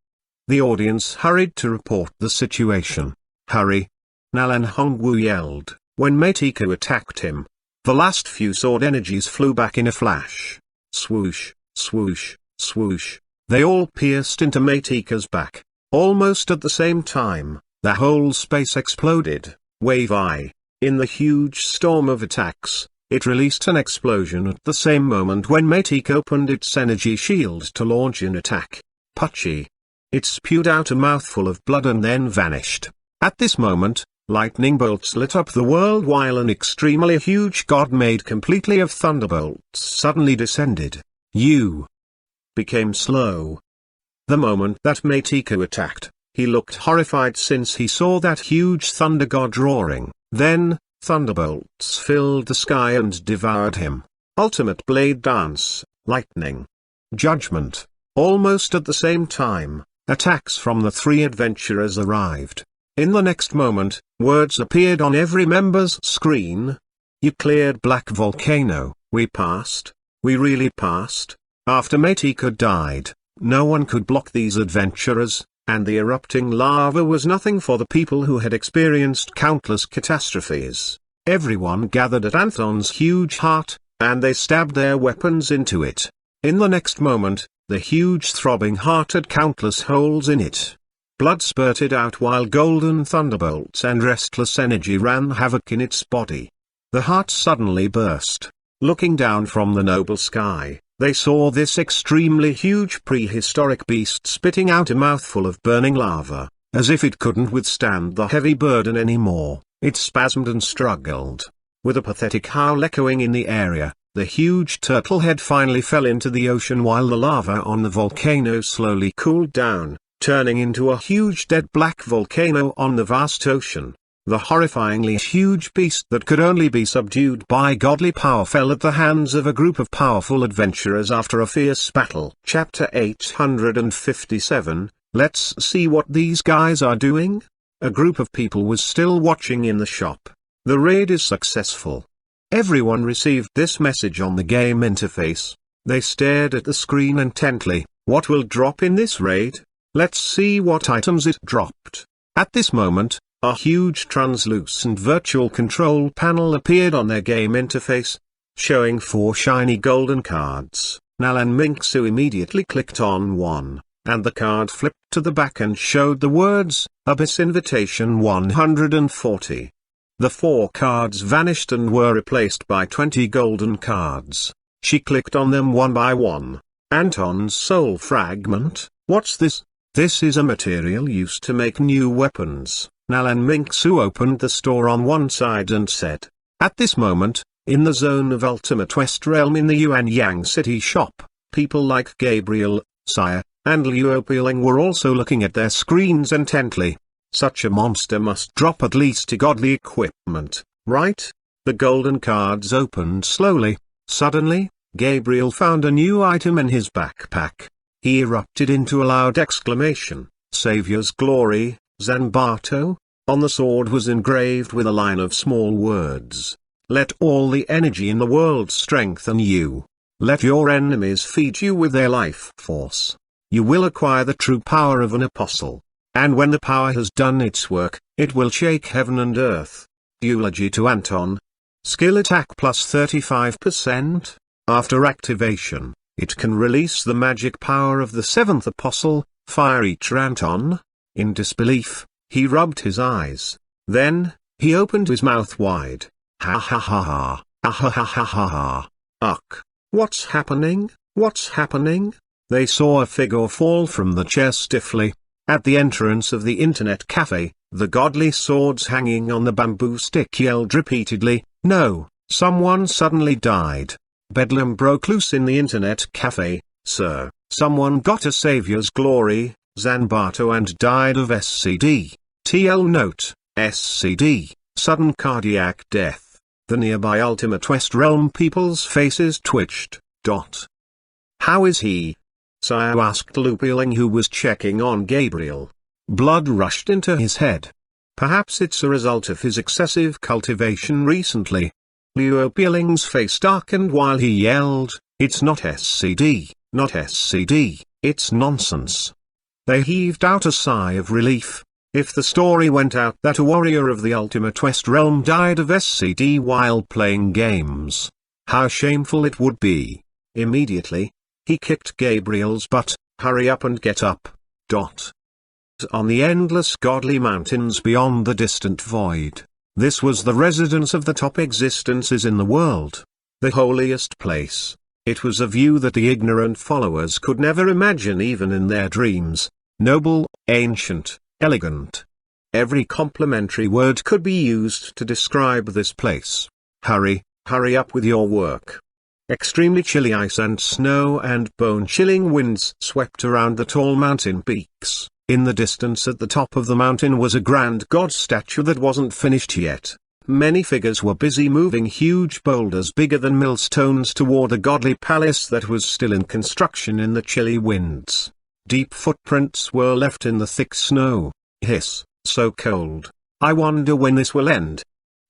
The audience hurried to report the situation. Hurry. Nalan Hongwu yelled, when Meitiko attacked him. The last few sword energies flew back in a flash. Swoosh, swoosh, swoosh. They all pierced into Meitiko's back. Almost at the same time, the whole space exploded. Wave I. In the huge storm of attacks, it released an explosion at the same moment when Meitiko opened its energy shield to launch an attack. Puchy. It spewed out a mouthful of blood and then vanished. At this moment, lightning bolts lit up the world while an extremely huge god made completely of thunderbolts suddenly descended. You became slow. The moment that Meitiko attacked, he looked horrified since he saw that huge thunder god roaring. Then, thunderbolts filled the sky and devoured him. Ultimate blade dance, lightning. Judgment. Almost at the same time, attacks from the three adventurers arrived. In the next moment, words appeared on every member's screen. You cleared Black Volcano. We passed. We really passed. After Meitiko died, no one could block these adventurers, and the erupting lava was nothing for the people who had experienced countless catastrophes. Everyone gathered at Anton's huge heart, and they stabbed their weapons into it. In the next moment, the huge throbbing heart had countless holes in it. Blood spurted out while golden thunderbolts and restless energy ran havoc in its body. The heart suddenly burst. Looking down from the noble sky, they saw this extremely huge prehistoric beast spitting out a mouthful of burning lava. As if it couldn't withstand the heavy burden anymore, it spasmed and struggled. With a pathetic howl echoing in the area, the huge turtle head finally fell into the ocean while the lava on the volcano slowly cooled down, turning into a huge dead black volcano on the vast ocean. The horrifyingly huge beast that could only be subdued by godly power fell at the hands of a group of powerful adventurers after a fierce battle. Chapter 857, Let's see what these guys are doing? A group of people was still watching in the shop. The raid is successful. Everyone received this message on the game interface. They stared at the screen intently. What will drop in this raid? Let's see what items it dropped. At this moment, a huge translucent virtual control panel appeared on their game interface, showing 4 shiny golden cards. Nalan Mingsu immediately clicked on one, and the card flipped to the back and showed the words, Abyss Invitation 140. The 4 cards vanished and were replaced by 20 golden cards. She clicked on them one by one. Anton's soul fragment, what's this? This is a material used to make new weapons. Nalan Mingsu opened the store on one side and said. At this moment, in the zone of Ultimate West Realm in the Xuanhuan City shop, people like Gabriel, Sire, and Luo Piling were also looking at their screens intently. Such a monster must drop at least a godly equipment, right? The golden cards opened slowly. Suddenly, Gabriel found a new item in his backpack. He erupted into a loud exclamation, Savior's Glory, Zanbato. On the sword was engraved with a line of small words. Let all the energy in the world strengthen you. Let your enemies feed you with their life force. You will acquire the true power of an apostle. And when the power has done its work, it will shake heaven and earth. Eulogy to Anton. Skill attack plus 35%. After activation, it can release the magic power of the 7th apostle, Fire Eater Anton. In disbelief, he rubbed his eyes. Then, he opened his mouth wide. Ha ha ha ha, ha ha ha ha ha ha. Ugh. What's happening? What's happening? They saw a figure fall from the chair stiffly. At the entrance of the internet cafe, the godly swords hanging on the bamboo stick yelled repeatedly, no, someone suddenly died. Bedlam broke loose in the internet cafe, sir, someone got a savior's glory, Zanbato, and died of SCD. TL note, SCD, sudden cardiac death. The nearby Ultimate West Realm people's faces twitched. How is he? sire?" asked Lu Piling, who was checking on Gabriel. Blood rushed into his head. Perhaps it's a result of his excessive cultivation recently. Liu Piling's face darkened while he yelled, "It's not SCD, not SCD, it's nonsense." They heaved out a sigh of relief. If the story went out that a warrior of the ultimate West realm died of SCD while playing games, how shameful it would be. Immediately, he kicked Gabriel's butt. "Hurry up and get up." On the endless godly mountains beyond the distant void, this was the residence of the top existences in the world. The holiest place. It was a view that the ignorant followers could never imagine even in their dreams. Noble, ancient, elegant. Every complimentary word could be used to describe this place. Hurry up with your work. Extremely chilly ice and snow and bone-chilling winds swept around the tall mountain peaks. In the distance at the top of the mountain was a grand god statue that wasn't finished yet. Many figures were busy moving huge boulders bigger than millstones toward a godly palace that was still in construction in the chilly winds. Deep footprints were left in the thick snow. Hiss, so cold. I wonder when this will end.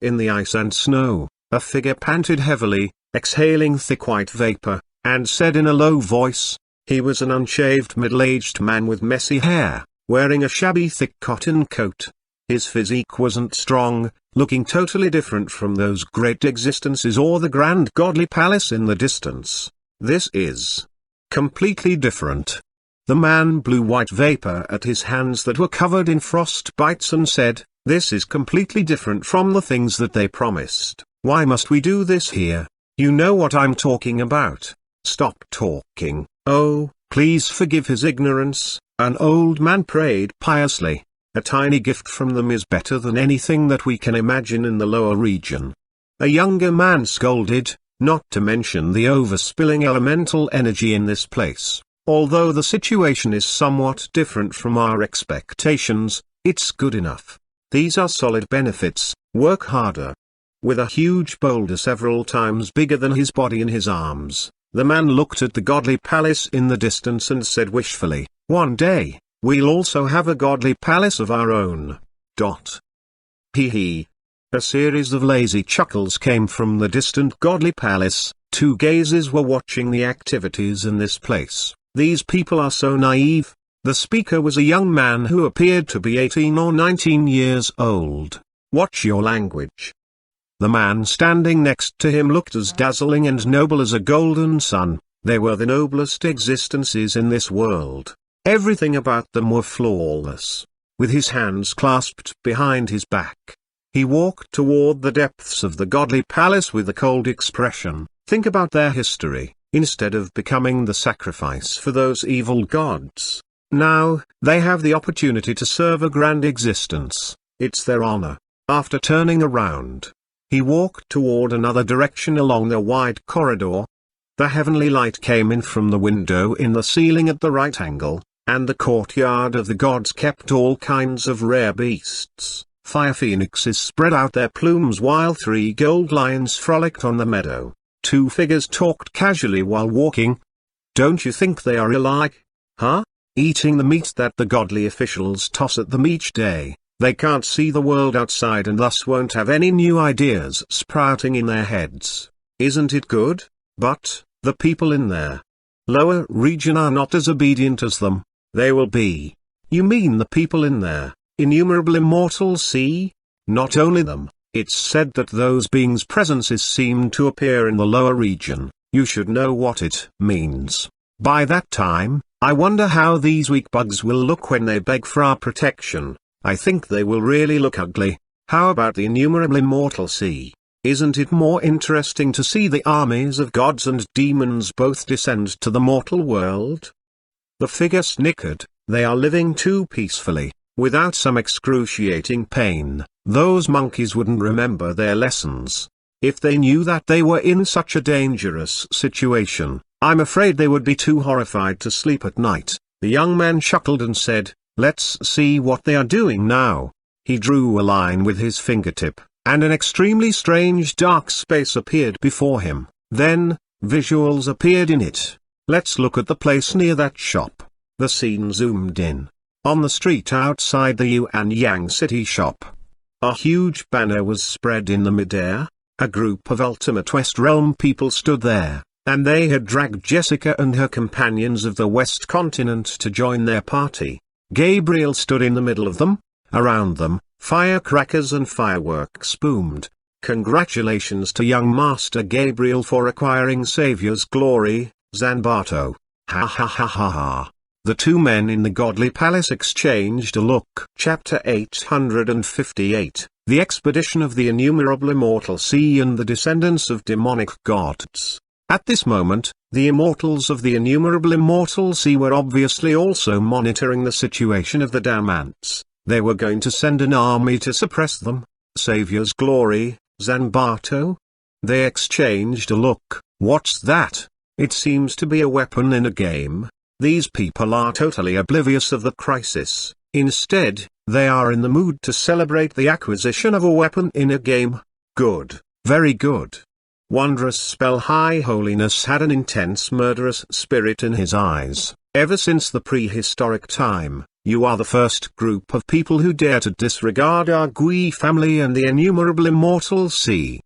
In the ice and snow, a figure panted heavily, exhaling thick white vapor, and said in a low voice. He was an unshaved middle-aged man with messy hair, wearing a shabby thick cotton coat. His physique wasn't strong, looking totally different from those great existences or the grand godly palace in the distance. This is completely different. The man blew white vapor at his hands that were covered in frost bites and said, "This is completely different from the things that they promised. Why must we do this here? You know what I'm talking about. Stop talking." "Oh, please forgive his ignorance," an old man prayed piously. "A tiny gift from them is better than anything that we can imagine in the lower region." A younger man scolded, "Not to mention the overspilling elemental energy in this place. Although the situation is somewhat different from our expectations, it's good enough. These are solid benefits, work harder." With a huge boulder several times bigger than his body in his arms, the man looked at the godly palace in the distance and said wishfully, "One day, we'll also have a godly palace of our own." Hee hee. A series of lazy chuckles came from the distant godly palace. Two gazes were watching the activities in this place. "These people are so naive." The speaker was a young man who appeared to be 18 or 19 years old. "Watch your language." The man standing next to him looked as dazzling and noble as a golden sun. They were the noblest existences in this world. Everything about them were flawless. With his hands clasped behind his back, he walked toward the depths of the godly palace with a cold expression. Think about their history. Instead of becoming the sacrifice for those evil gods, now they have the opportunity to serve a grand existence. It's their honor. After turning around, he walked toward another direction along the wide corridor. The heavenly light came in from the window in the ceiling at the right angle, and the courtyard of the gods kept all kinds of rare beasts. Fire phoenixes spread out their plumes while 3 gold lions frolicked on the meadow. 2 figures talked casually while walking. "Don't you think they are alike? Huh? Eating the meat that the godly officials toss at them each day. They can't see the world outside and thus won't have any new ideas sprouting in their heads. Isn't it good? But the people in their lower region are not as obedient as them. They will be." "You mean the people in their innumerable immortal sea?" "Not only them. It's said that those beings' presences seem to appear in the lower region. You should know what it means. By that time, I wonder how these weak bugs will look when they beg for our protection. I think they will really look ugly." "How about the innumerable immortal sea? Isn't it more interesting to see the armies of gods and demons both descend to the mortal world?" The figure snickered. "They are living too peacefully, without some excruciating pain. Those monkeys wouldn't remember their lessons. If they knew that they were in such a dangerous situation, I'm afraid they would be too horrified to sleep at night." The young man chuckled and said, "Let's see what they are doing now." He drew a line with his fingertip, and an extremely strange dark space appeared before him. Then, visuals appeared in it. Let's look at the place near that shop. The scene zoomed in. On the street outside the Xuanhuan city shop, a huge banner was spread in the midair. A group of Ultimate West Realm people stood there, and they had dragged Jessica and her companions of the West Continent to join their party. Gabriel stood in the middle of them. Around them, firecrackers and fireworks boomed. Congratulations to young Master Gabriel for acquiring Savior's glory, Zanbato. Ha ha ha ha ha. The two men in the godly palace exchanged a look. Chapter 858, The Expedition of the Innumerable Immortal Sea and the Descendants of Demonic Gods. At this moment, the immortals of the Innumerable Immortal Sea were obviously also monitoring the situation of the Damants. They were going to send an army to suppress them. Savior's glory, Zanbato? They exchanged a look. What's that? It seems to be a weapon in a game. These people are totally oblivious of the crisis. Instead, they are in the mood to celebrate the acquisition of a weapon in a game. Good. Very good. Wondrous Spell High Holiness had an intense murderous spirit in his eyes. Ever since the prehistoric time, you are the first group of people who dare to disregard our Gui family and the Innumerable Immortal Sea.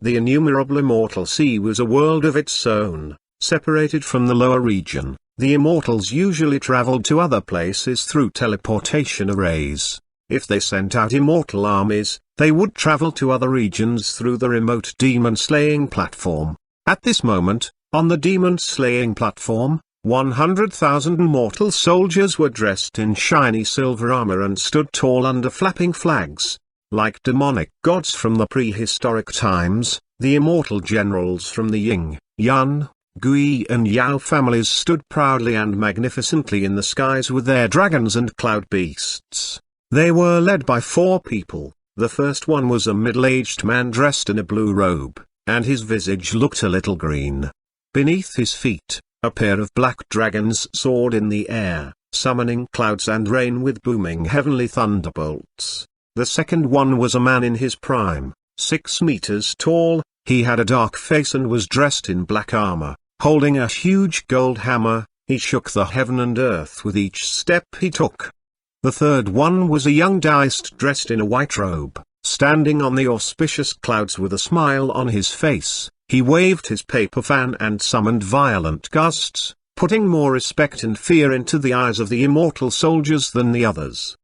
The Innumerable Immortal Sea was a world of its own. Separated from the lower region, the immortals usually traveled to other places through teleportation arrays. If they sent out immortal armies, they would travel to other regions through the remote demon-slaying platform. At this moment, on the demon-slaying platform, 100,000 immortal soldiers were dressed in shiny silver armor and stood tall under flapping flags. Like demonic gods from the prehistoric times, the immortal generals from the Ying, Yan, Gui and Yao families stood proudly and magnificently in the skies with their dragons and cloud beasts. They were led by 4 people. The first one was a middle-aged man dressed in a blue robe, and his visage looked a little green. Beneath his feet, a pair of black dragons soared in the air, summoning clouds and rain with booming heavenly thunderbolts. The second one was a man in his prime, 6 meters tall. He had a dark face and was dressed in black armor. Holding a huge gold hammer, he shook the heaven and earth with each step he took. The third one was a young Daist dressed in a white robe, standing on the auspicious clouds with a smile on his face. He waved his paper fan and summoned violent gusts, putting more respect and fear into the eyes of the immortal soldiers than the others.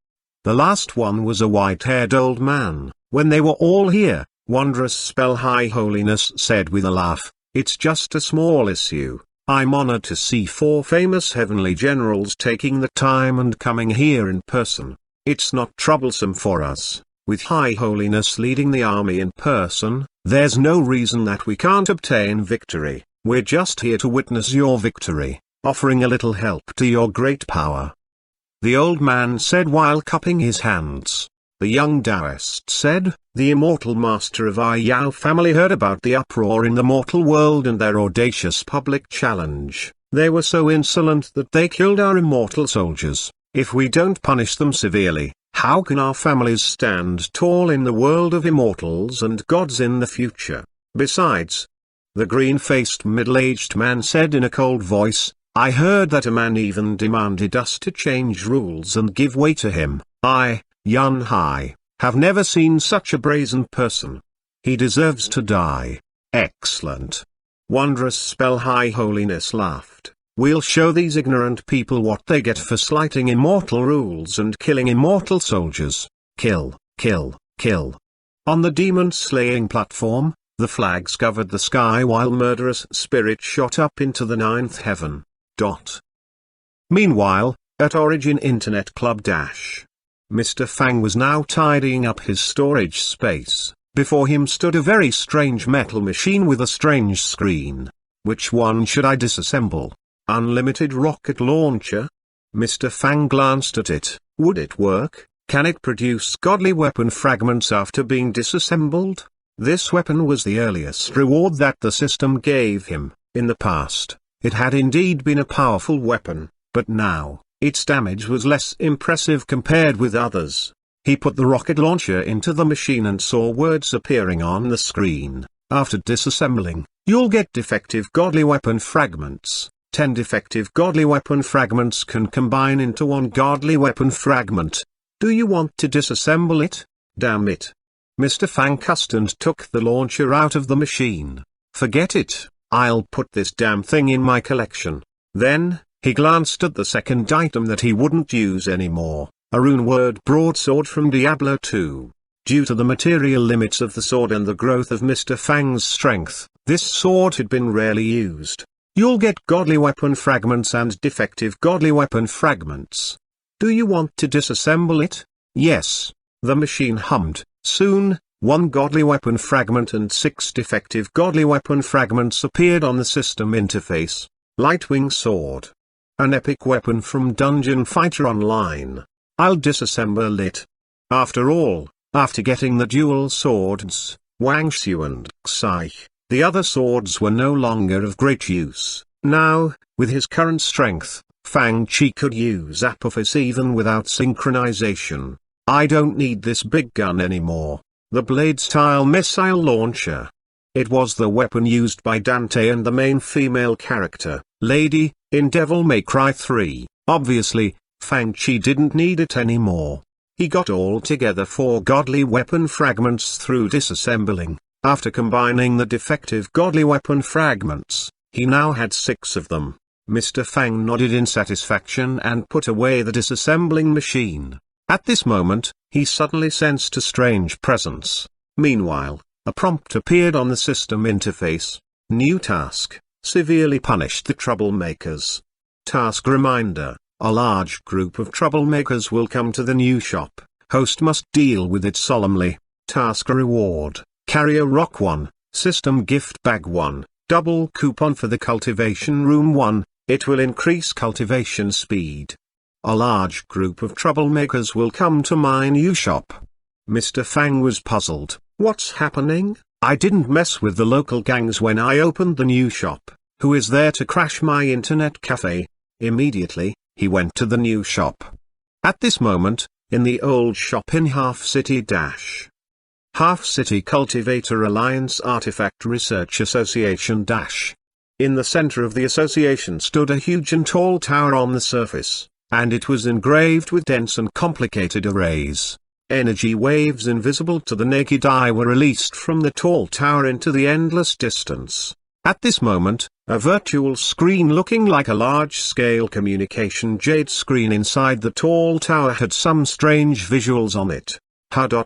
The last one was a white-haired old man. When they were all here, Wondrous Spell High Holiness said with a laugh, "It's just a small issue. I'm honored to see 4 famous heavenly generals taking the time and coming here in person. It's not troublesome for us. With High Holiness leading the army in person, there's no reason that we can't obtain victory. We're just here to witness your victory, offering a little help to your great power," the old man said while cupping his hands. The young Taoist said, "The immortal master of our Yao family heard about the uproar in the mortal world and their audacious public challenge. They were so insolent that they killed our immortal soldiers. If we don't punish them severely, how can our families stand tall in the world of immortals and gods in the future? Besides," the green-faced middle-aged man said in a cold voice, "I heard that a man even demanded us to change rules and give way to him. I, Yun Hai, have never seen such a brazen person. He deserves to die." "Excellent." Wondrous Spell High Holiness laughed. "We'll show these ignorant people what they get for slighting immortal rules and killing immortal soldiers. Kill, kill, kill." On the demon-slaying platform, the flags covered the sky while murderous spirit shot up into the 9th heaven. Meanwhile, at Origin Internet Club Mr. Fang was now tidying up his storage space. Before him stood a very strange metal machine with a strange screen. Which one should I disassemble? Unlimited rocket launcher? Mr. Fang glanced at it. Would it work? Can it produce godly weapon fragments after being disassembled? This weapon was the earliest reward that the system gave him. In the past, it had indeed been a powerful weapon, but now, its damage was less impressive compared with others. He put the rocket launcher into the machine and saw words appearing on the screen. After disassembling, you'll get defective godly weapon fragments. 10 defective godly weapon fragments can combine into one godly weapon fragment. Do you want to disassemble it? Damn it. Mr. Fang cussed and took the launcher out of the machine. Forget it, I'll put this damn thing in my collection. Then, he glanced at the second item that he wouldn't use anymore, a rune-word broadsword from Diablo 2. Due to the material limits of the sword and the growth of Mr. Fang's strength, this sword had been rarely used. You'll get godly weapon fragments and defective godly weapon fragments. Do you want to disassemble it? Yes. The machine hummed. Soon, 1 godly weapon fragment and 6 defective godly weapon fragments appeared on the system interface. Lightwing Sword. An epic weapon from Dungeon Fighter Online. I'll disassemble it. After all, after getting the dual swords, Wangxu and Xi, the other swords were no longer of great use. Now, with his current strength, Fang Chi could use Apophis even without synchronization. I don't need this big gun anymore. The blade-style missile launcher. It was the weapon used by Dante and the main female character, Lady, in Devil May Cry 3. Obviously, Fang Chi didn't need it anymore. He got altogether 4 godly weapon fragments through disassembling. After combining the defective godly weapon fragments, he now had 6 of them. Mr. Fang nodded in satisfaction and put away the disassembling machine. At this moment, he suddenly sensed a strange presence. Meanwhile, a prompt appeared on the system interface. New task, severely punish the troublemakers. Task reminder, a large group of troublemakers will come to the new shop. Host must deal with it solemnly. Task reward, carry a rock 1, system gift bag 1, double coupon for the cultivation room 1, it will increase cultivation speed. A large group of troublemakers will come to my new shop. Mr. Fang was puzzled. What's happening? I didn't mess with the local gangs when I opened the new shop. Who is there to crash my internet cafe? Immediately, he went to the new shop. At this moment, in the old shop in Half City Dash. Half City Cultivator Alliance Artifact Research Association Dash. In the center of the association stood a huge and tall tower on the surface, and it was engraved with dense and complicated arrays. Energy waves invisible to the naked eye were released from the tall tower into the endless distance. At this moment, a virtual screen looking like a large-scale communication jade screen inside the tall tower had some strange visuals on it.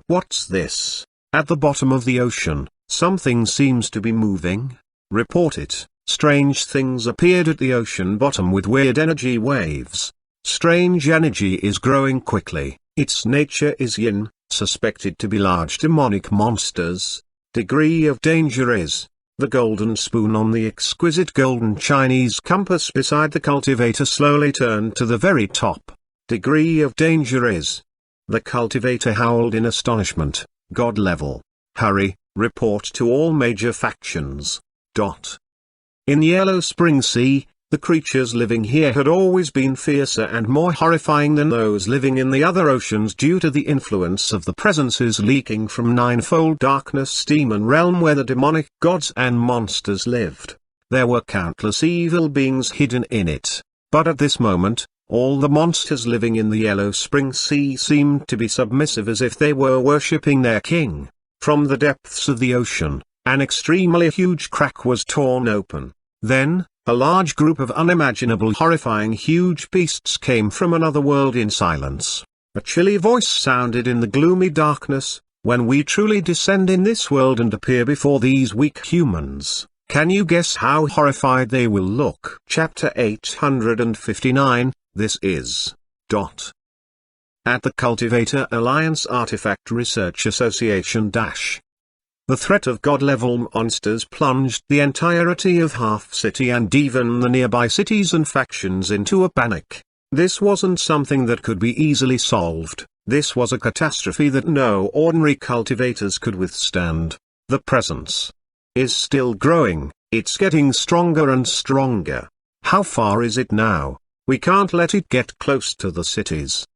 What's this? At the bottom of the ocean, something seems to be moving. Report it. Strange things appeared at the ocean bottom with weird energy waves. Strange energy is growing quickly. Its nature is yin, suspected to be large demonic monsters. Degree of danger is. The golden spoon on the exquisite golden Chinese compass beside the cultivator slowly turned to the very top. Degree of danger is. The cultivator howled in astonishment. God level. Hurry, report to all major factions. In Yellow Spring Sea, the creatures living here had always been fiercer and more horrifying than those living in the other oceans due to the influence of the presences leaking from Ninefold Darkness Demon Realm where the demonic gods and monsters lived. There were countless evil beings hidden in it. But at this moment, all the monsters living in the Yellow Spring Sea seemed to be submissive as if they were worshipping their king. From the depths of the ocean, an extremely huge crack was torn open. Then, a large group of unimaginable horrifying huge beasts came from another world in silence. A chilly voice sounded in the gloomy darkness, when we truly descend in this world and appear before these weak humans, can you guess how horrified they will look? Chapter 859, this is. At the Cultivator Alliance Artifact Research Association Dash. The threat of god-level monsters plunged the entirety of Half City and even the nearby cities and factions into a panic. This wasn't something that could be easily solved, this was a catastrophe that no ordinary cultivators could withstand. The presence is still growing, it's getting stronger and stronger. How far is it now? We can't let it get close to the cities.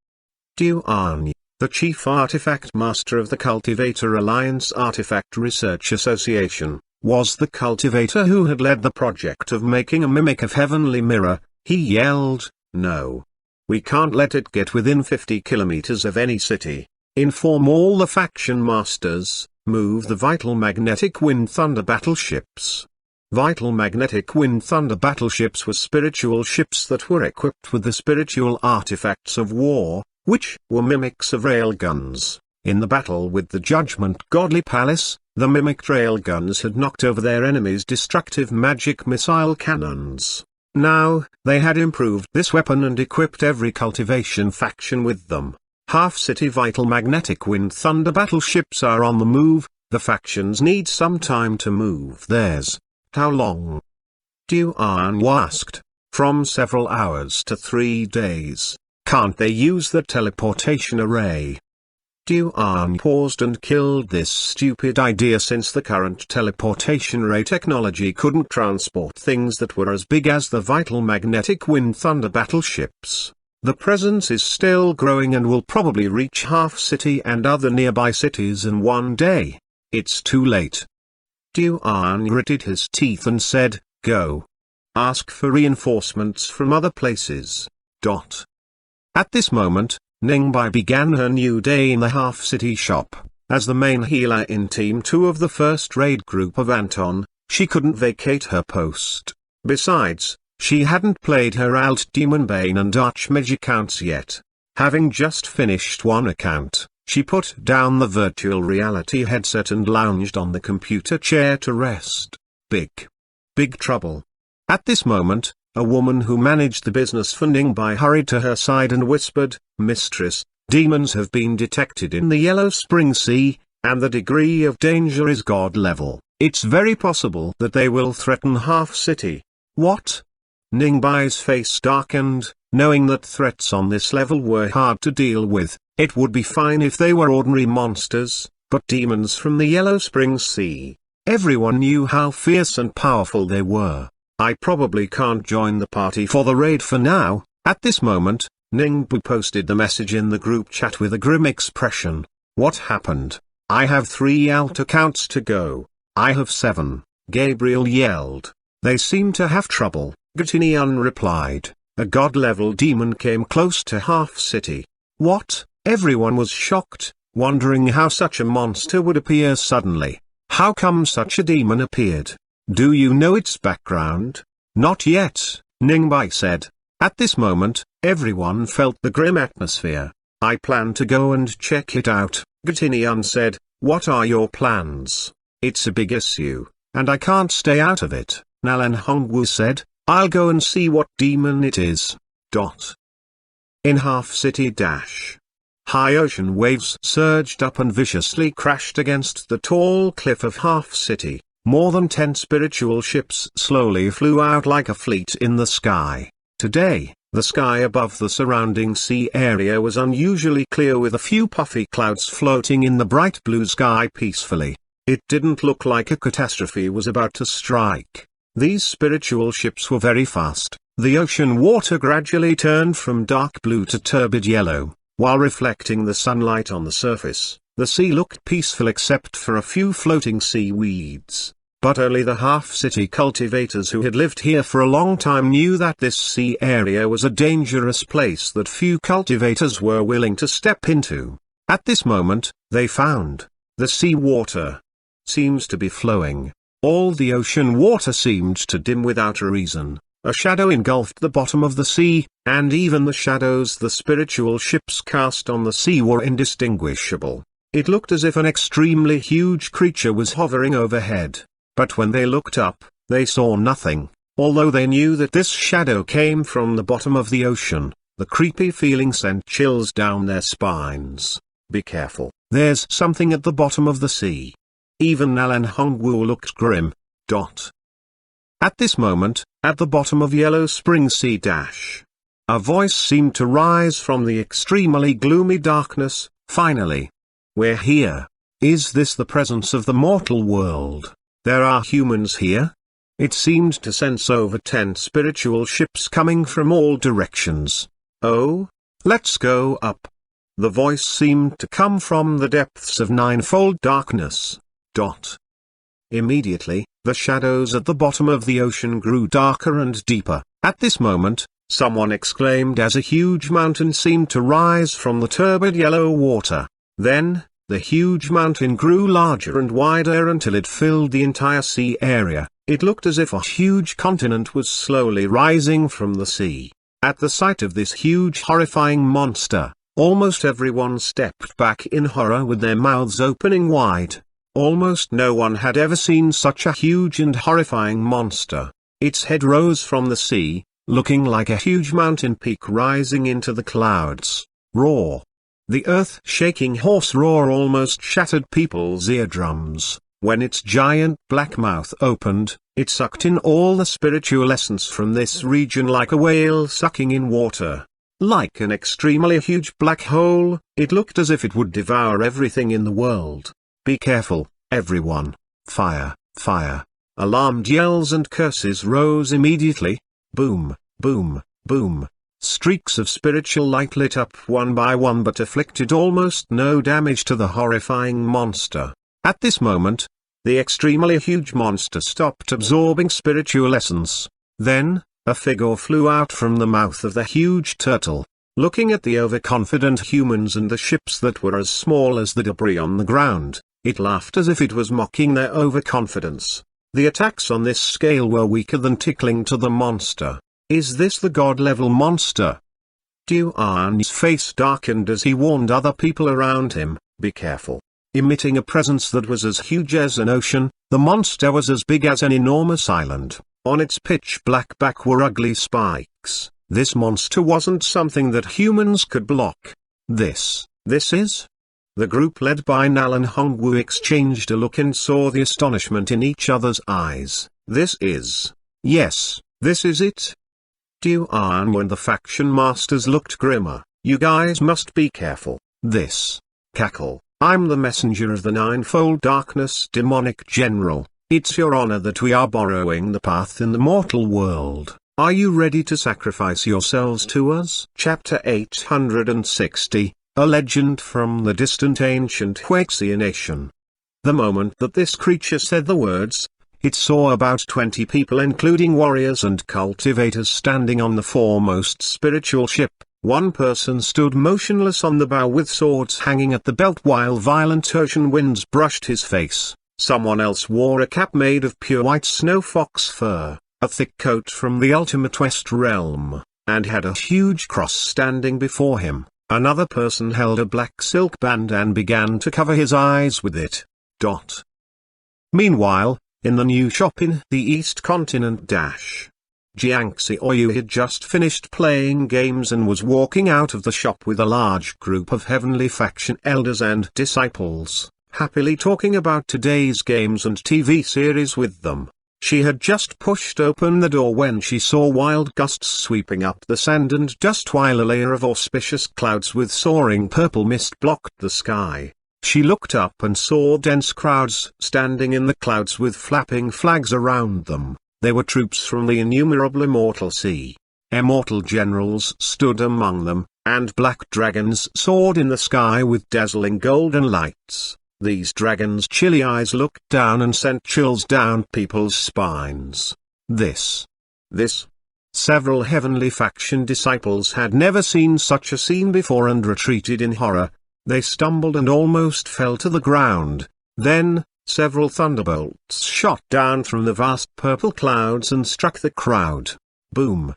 Xuanhuan, the chief artifact master of the Cultivator Alliance Artifact Research Association, was the cultivator who had led the project of making a mimic of Heavenly Mirror. He yelled, "No! We can't let it get within 50 kilometers of any city. Inform all the faction masters, move the Vital Magnetic Wind Thunder battleships." Vital Magnetic Wind Thunder battleships were spiritual ships that were equipped with the spiritual artifacts of war, which were mimics of railguns. In the battle with the Judgment Godly Palace, the mimicked railguns had knocked over their enemies' destructive magic missile cannons. Now, they had improved this weapon and equipped every cultivation faction with them. Half-city Vital Magnetic Wind Thunder battleships are on the move. The factions need some time to move theirs. How long? Xuanhuan asked. From several hours to 3 days. Can't they use the teleportation array? Xuanhuan paused and killed this stupid idea, since the current teleportation array technology couldn't transport things that were as big as the Vital Magnetic Wind Thunder battleships. The presence is still growing and will probably reach Half City and other nearby cities in one day. It's too late. Xuanhuan gritted his teeth and said, "Go. Ask for reinforcements from other places." At this moment, Ningbai began her new day in the half-city shop. As the main healer in Team 2 of the first raid group of Anton, she couldn't vacate her post. Besides, she hadn't played her Alt Demon Bane and Archmage accounts yet. Having just finished one account, she put down the virtual reality headset and lounged on the computer chair to rest. Big trouble. At this moment, a woman who managed the business for Ningbai hurried to her side and whispered, "Mistress, demons have been detected in the Yellow Spring Sea, and the degree of danger is God level. It's very possible that they will threaten Half City." What? Ningbai's face darkened, knowing that threats on this level were hard to deal with. It would be fine if they were ordinary monsters, but demons from the Yellow Spring Sea. Everyone knew how fierce and powerful they were. "I probably can't join the party for the raid for now." At this moment, Ningbu posted the message in the group chat with a grim expression. "What happened? I have 3 alt accounts to go." "I have 7, Gabriel yelled. "They seem to have trouble," Gatinian replied. "A god-level demon came close to Half City." What? Everyone was shocked, wondering how such a monster would appear suddenly. How come such a demon appeared? "Do you know its background?" "Not yet," Ningbai said. At this moment, everyone felt the grim atmosphere. "I plan to go and check it out," Gatinian said. "What are your plans?" "It's a big issue, and I can't stay out of it," Nalan Hongwu said. "I'll go and see what demon it is." In Half City Dash. High ocean waves surged up and viciously crashed against the tall cliff of Half City. More than 10 spiritual ships slowly flew out like a fleet in the sky. Today, the sky above the surrounding sea area was unusually clear, with a few puffy clouds floating in the bright blue sky peacefully. It didn't look like a catastrophe was about to strike. These spiritual ships were very fast. The ocean water gradually turned from dark blue to turbid yellow, while reflecting the sunlight on the surface. The sea looked peaceful except for a few floating seaweeds. But only the half-city cultivators who had lived here for a long time knew that this sea area was a dangerous place that few cultivators were willing to step into. At this moment, they found the sea water seems to be flowing. All the ocean water seemed to dim without a reason. A shadow engulfed the bottom of the sea, and even the shadows the spiritual ships cast on the sea were indistinguishable. It looked as if an extremely huge creature was hovering overhead. But when they looked up, they saw nothing. Although they knew that this shadow came from the bottom of the ocean, the creepy feeling sent chills down their spines. "Be careful, there's something at the bottom of the sea." Even Nalan Hongwu looked grim. At this moment, at the bottom of Yellow Spring Sea Dash, a voice seemed to rise from the extremely gloomy darkness. "Finally! We're here. Is this the presence of the mortal world? There are humans here?" It seemed to sense over 10 spiritual ships coming from all directions. "Oh? Let's go up." The voice seemed to come from the depths of ninefold darkness. Immediately, The shadows at the bottom of the ocean grew darker and deeper. At this moment, someone exclaimed as a huge mountain seemed to rise from the turbid yellow water. Then, the huge mountain grew larger and wider until it filled the entire sea area. It looked as if a huge continent was slowly rising from the sea. At the sight of this huge horrifying monster, almost everyone stepped back in horror with their mouths opening wide. Almost no one had ever seen such a huge and horrifying monster. Its head rose from the sea, looking like a huge mountain peak rising into the clouds. Roar! The earth-shaking hoarse roar almost shattered people's eardrums. When its giant black mouth opened, it sucked in all the spiritual essence from this region like a whale sucking in water. Like an extremely huge black hole, it looked as if it would devour everything in the world. Be careful, everyone. Fire, fire. Alarmed yells and curses rose immediately. Boom, boom, boom. Streaks of spiritual light lit up one by one but afflicted almost no damage to the horrifying monster. At this moment, the extremely huge monster stopped absorbing spiritual essence. Then, a figure flew out from the mouth of the huge turtle. Looking at the overconfident humans and the ships that were as small as the debris on the ground, it laughed as if it was mocking their overconfidence. The attacks on this scale were weaker than tickling to the monster. Is this the god-level monster? Xuanhuan's face darkened as he warned other people around him, be careful. Emitting a presence that was as huge as an ocean, the monster was as big as an enormous island. On its pitch-black back were ugly spikes. This monster wasn't something that humans could block. This is? The group led by Nal and Hongwu exchanged a look and saw the astonishment in each other's eyes. This is? Yes, this is it? Xuanhuan and the faction masters looked grimmer. You guys must be careful. This. Cackle. I'm the messenger of the ninefold darkness demonic general. It's your honor that we are borrowing the path in the mortal world. Are you ready to sacrifice yourselves to us? Chapter 860, A Legend from the Distant Ancient Huaxia Nation. The moment that this creature said the words, it saw about 20 people including warriors and cultivators standing on the foremost spiritual ship. One person stood motionless on the bow with swords hanging at the belt while violent ocean winds brushed his face. Someone else wore a cap made of pure white snow fox fur, a thick coat from the ultimate West realm, and had a huge cross standing before him. Another person held a black silk band and began to cover his eyes with it. Meanwhile, in the new shop in the East Continent Jiangxi Oyu had just finished playing games and was walking out of the shop with a large group of heavenly faction elders and disciples, happily talking about today's games and TV series with them. She had just pushed open the door when she saw wild gusts sweeping up the sand and dust while a layer of auspicious clouds with soaring purple mist blocked the sky. She looked up and saw dense crowds standing in the clouds with flapping flags around them. They were troops from the innumerable immortal sea. Immortal generals stood among them, and black dragons soared in the sky with dazzling golden lights. These dragons' chilly eyes looked down and sent chills down people's spines. This. Several heavenly faction disciples had never seen such a scene before and retreated in horror. They stumbled and almost fell to the ground. Then, several thunderbolts shot down from the vast purple clouds and struck the crowd. Boom!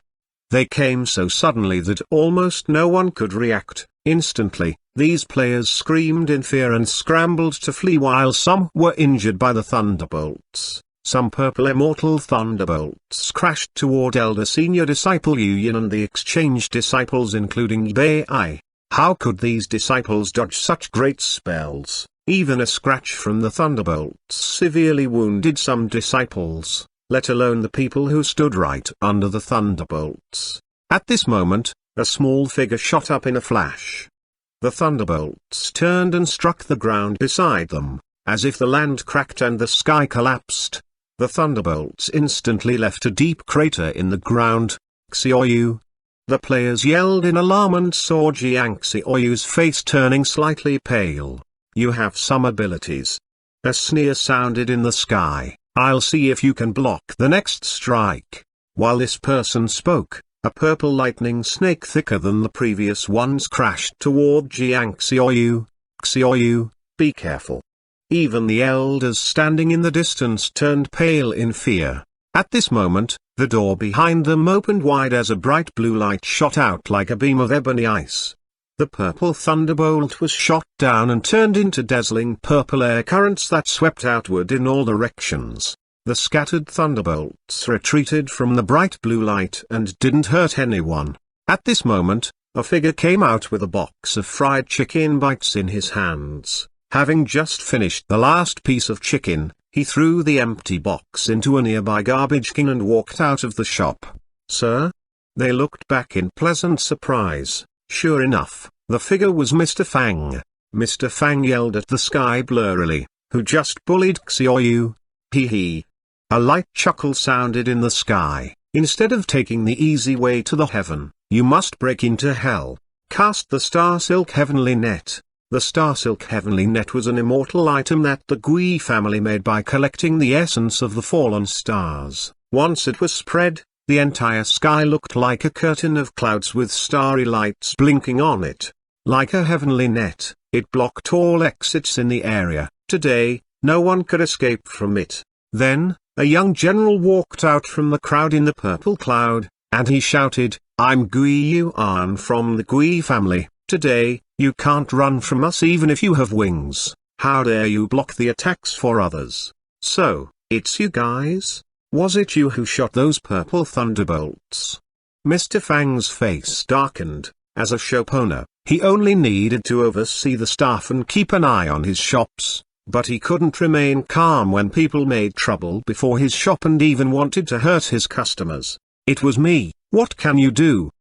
They came so suddenly that almost no one could react. Instantly, these players screamed in fear and scrambled to flee while some were injured by the thunderbolts. Some purple immortal thunderbolts crashed toward Elder Senior Disciple Yu Yin and the exchange disciples including Bai. How could these disciples dodge such great spells? Even a scratch from the thunderbolts severely wounded some disciples, let alone the people who stood right under the thunderbolts. At this moment, a small figure shot up in a flash. The thunderbolts turned and struck the ground beside them, as if the land cracked and the sky collapsed. The thunderbolts instantly left a deep crater in the ground. Xiaoyu. The players yelled in alarm and saw Jiangxi Oyu's face turning slightly pale. You have some abilities. A sneer sounded in the sky. I'll see if you can block the next strike. While this person spoke, a purple lightning snake thicker than the previous ones crashed toward Jiang Xiaoyu. Xiaoyu, be careful. Even the elders standing in the distance turned pale in fear. At this moment, the door behind them opened wide as a bright blue light shot out like a beam of ebony ice. The purple thunderbolt was shot down and turned into dazzling purple air currents that swept outward in all directions. The scattered thunderbolts retreated from the bright blue light and didn't hurt anyone. At this moment, a figure came out with a box of fried chicken bites in his hands. Having just finished the last piece of chicken, he threw the empty box into a nearby garbage can and walked out of the shop. "Sir?" They looked back in pleasant surprise. Sure enough, the figure was Mr. Fang. Mr. Fang yelled at the sky blurrily, "Who just bullied Xiaoyu? Hee hee." A light chuckle sounded in the sky. "Instead of taking the easy way to the heaven, you must break into hell. Cast the Star Silk Heavenly Net." The Star Silk Heavenly Net was an immortal item that the Gui family made by collecting the essence of the fallen stars. Once it was spread, the entire sky looked like a curtain of clouds with starry lights blinking on it. Like a heavenly net, it blocked all exits in the area. Today, no one could escape from it. Then, a young general walked out from the crowd in the purple cloud, and he shouted, "I'm Xuanhuan from the Gui family. Today, you can't run from us even if you have wings. How dare you block the attacks for others? So, it's you guys? Was it you who shot those purple thunderbolts?" Mr. Fang's face darkened. As a shop owner, he only needed to oversee the staff and keep an eye on his shops, but he couldn't remain calm when people made trouble before his shop and even wanted to hurt his customers. "It was me, what can you do?"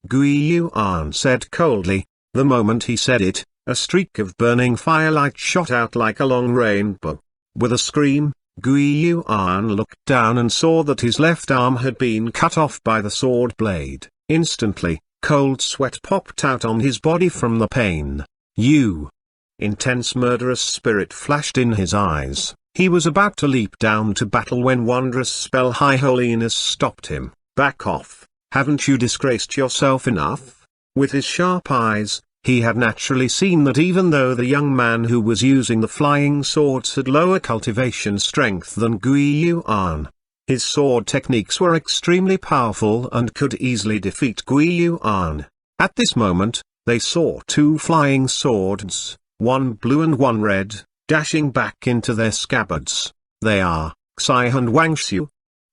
Xuanhuan said coldly. The moment he said it, a streak of burning firelight shot out like a long rainbow. With a scream, Xuanhuan looked down and saw that his left arm had been cut off by the sword blade. Instantly, cold sweat popped out on his body from the pain. "You!" Intense murderous spirit flashed in his eyes. He was about to leap down to battle when wondrous spell High Holiness stopped him. "Back off, haven't you disgraced yourself enough?" With his sharp eyes, he had naturally seen that even though the young man who was using the flying swords had lower cultivation strength than Xuanhuan, his sword techniques were extremely powerful and could easily defeat Xuanhuan. At this moment, they saw two flying swords, one blue and one red, dashing back into their scabbards. "They are Xi and Wangxiu."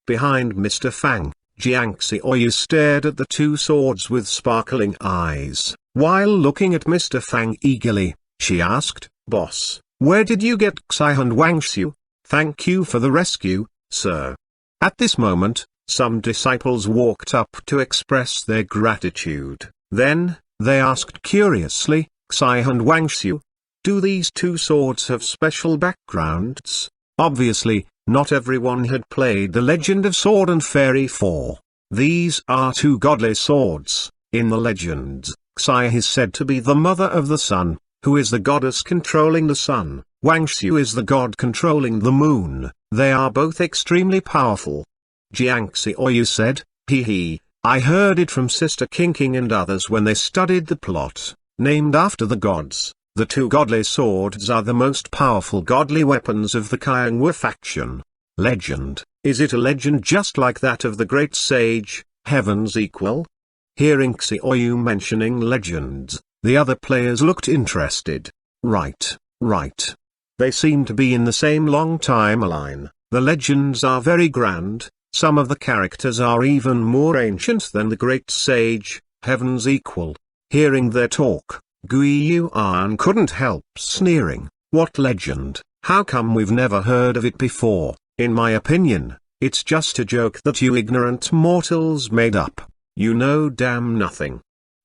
Behind Mr. Fang, Jiang Xiaoyu stared at the two swords with sparkling eyes. While looking at Mr. Fang eagerly, she asked, "Boss, where did you get Xi and Wangxiu? Thank you for the rescue, sir." At this moment, some disciples walked up to express their gratitude. Then, they asked curiously, "Xi and Wangxiu? Do these two swords have special backgrounds?" Obviously, not everyone had played The Legend of Sword and Fairy 4. These are two godly swords. In the legends, Xi is said to be the mother of the sun, who is the goddess controlling the sun. Wangxiu is the god controlling the moon. They are both extremely powerful. Jiang Xiaoyu said, "Hee hee, I heard it from Sister King and others when they studied the plot. Named after the gods, the two godly swords are the most powerful godly weapons of the Qiangwu faction." Legend. Is it a legend just like that of the great sage, Heaven's Equal? Hearing Xiaoyu mentioning legends, the other players looked interested. Right. They seem to be in the same long timeline. The legends are very grand, some of the characters are even more ancient than the great sage, Heaven's Equal. Hearing their talk, Xuanhuan couldn't help sneering. What legend? How come we've never heard of it before? In my opinion, it's just a joke that you ignorant mortals made up. You know damn nothing.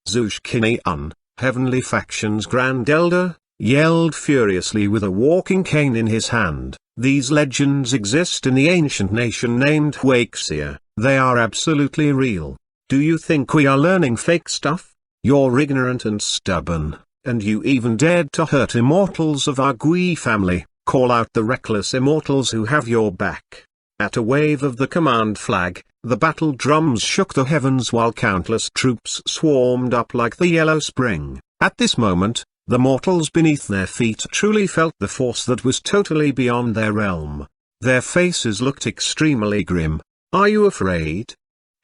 Xuanhuan, Heavenly Faction's Grand Elder, yelled furiously with a walking cane in his hand. These legends exist in the ancient nation named Huaxia. They are absolutely real. Do you think we are learning fake stuff? You're ignorant and stubborn, and you even dared to hurt immortals of our Gui family. Call out the reckless immortals who have your back. At a wave of the command flag, the battle drums shook the heavens while countless troops swarmed up like the yellow spring. At this moment, the mortals beneath their feet truly felt the force that was totally beyond their realm. Their faces looked extremely grim. "Are you afraid?"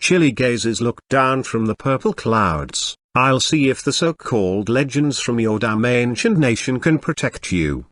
Chilly gazes looked down from the purple clouds. "I'll see if the so-called legends from your damn ancient nation can protect you."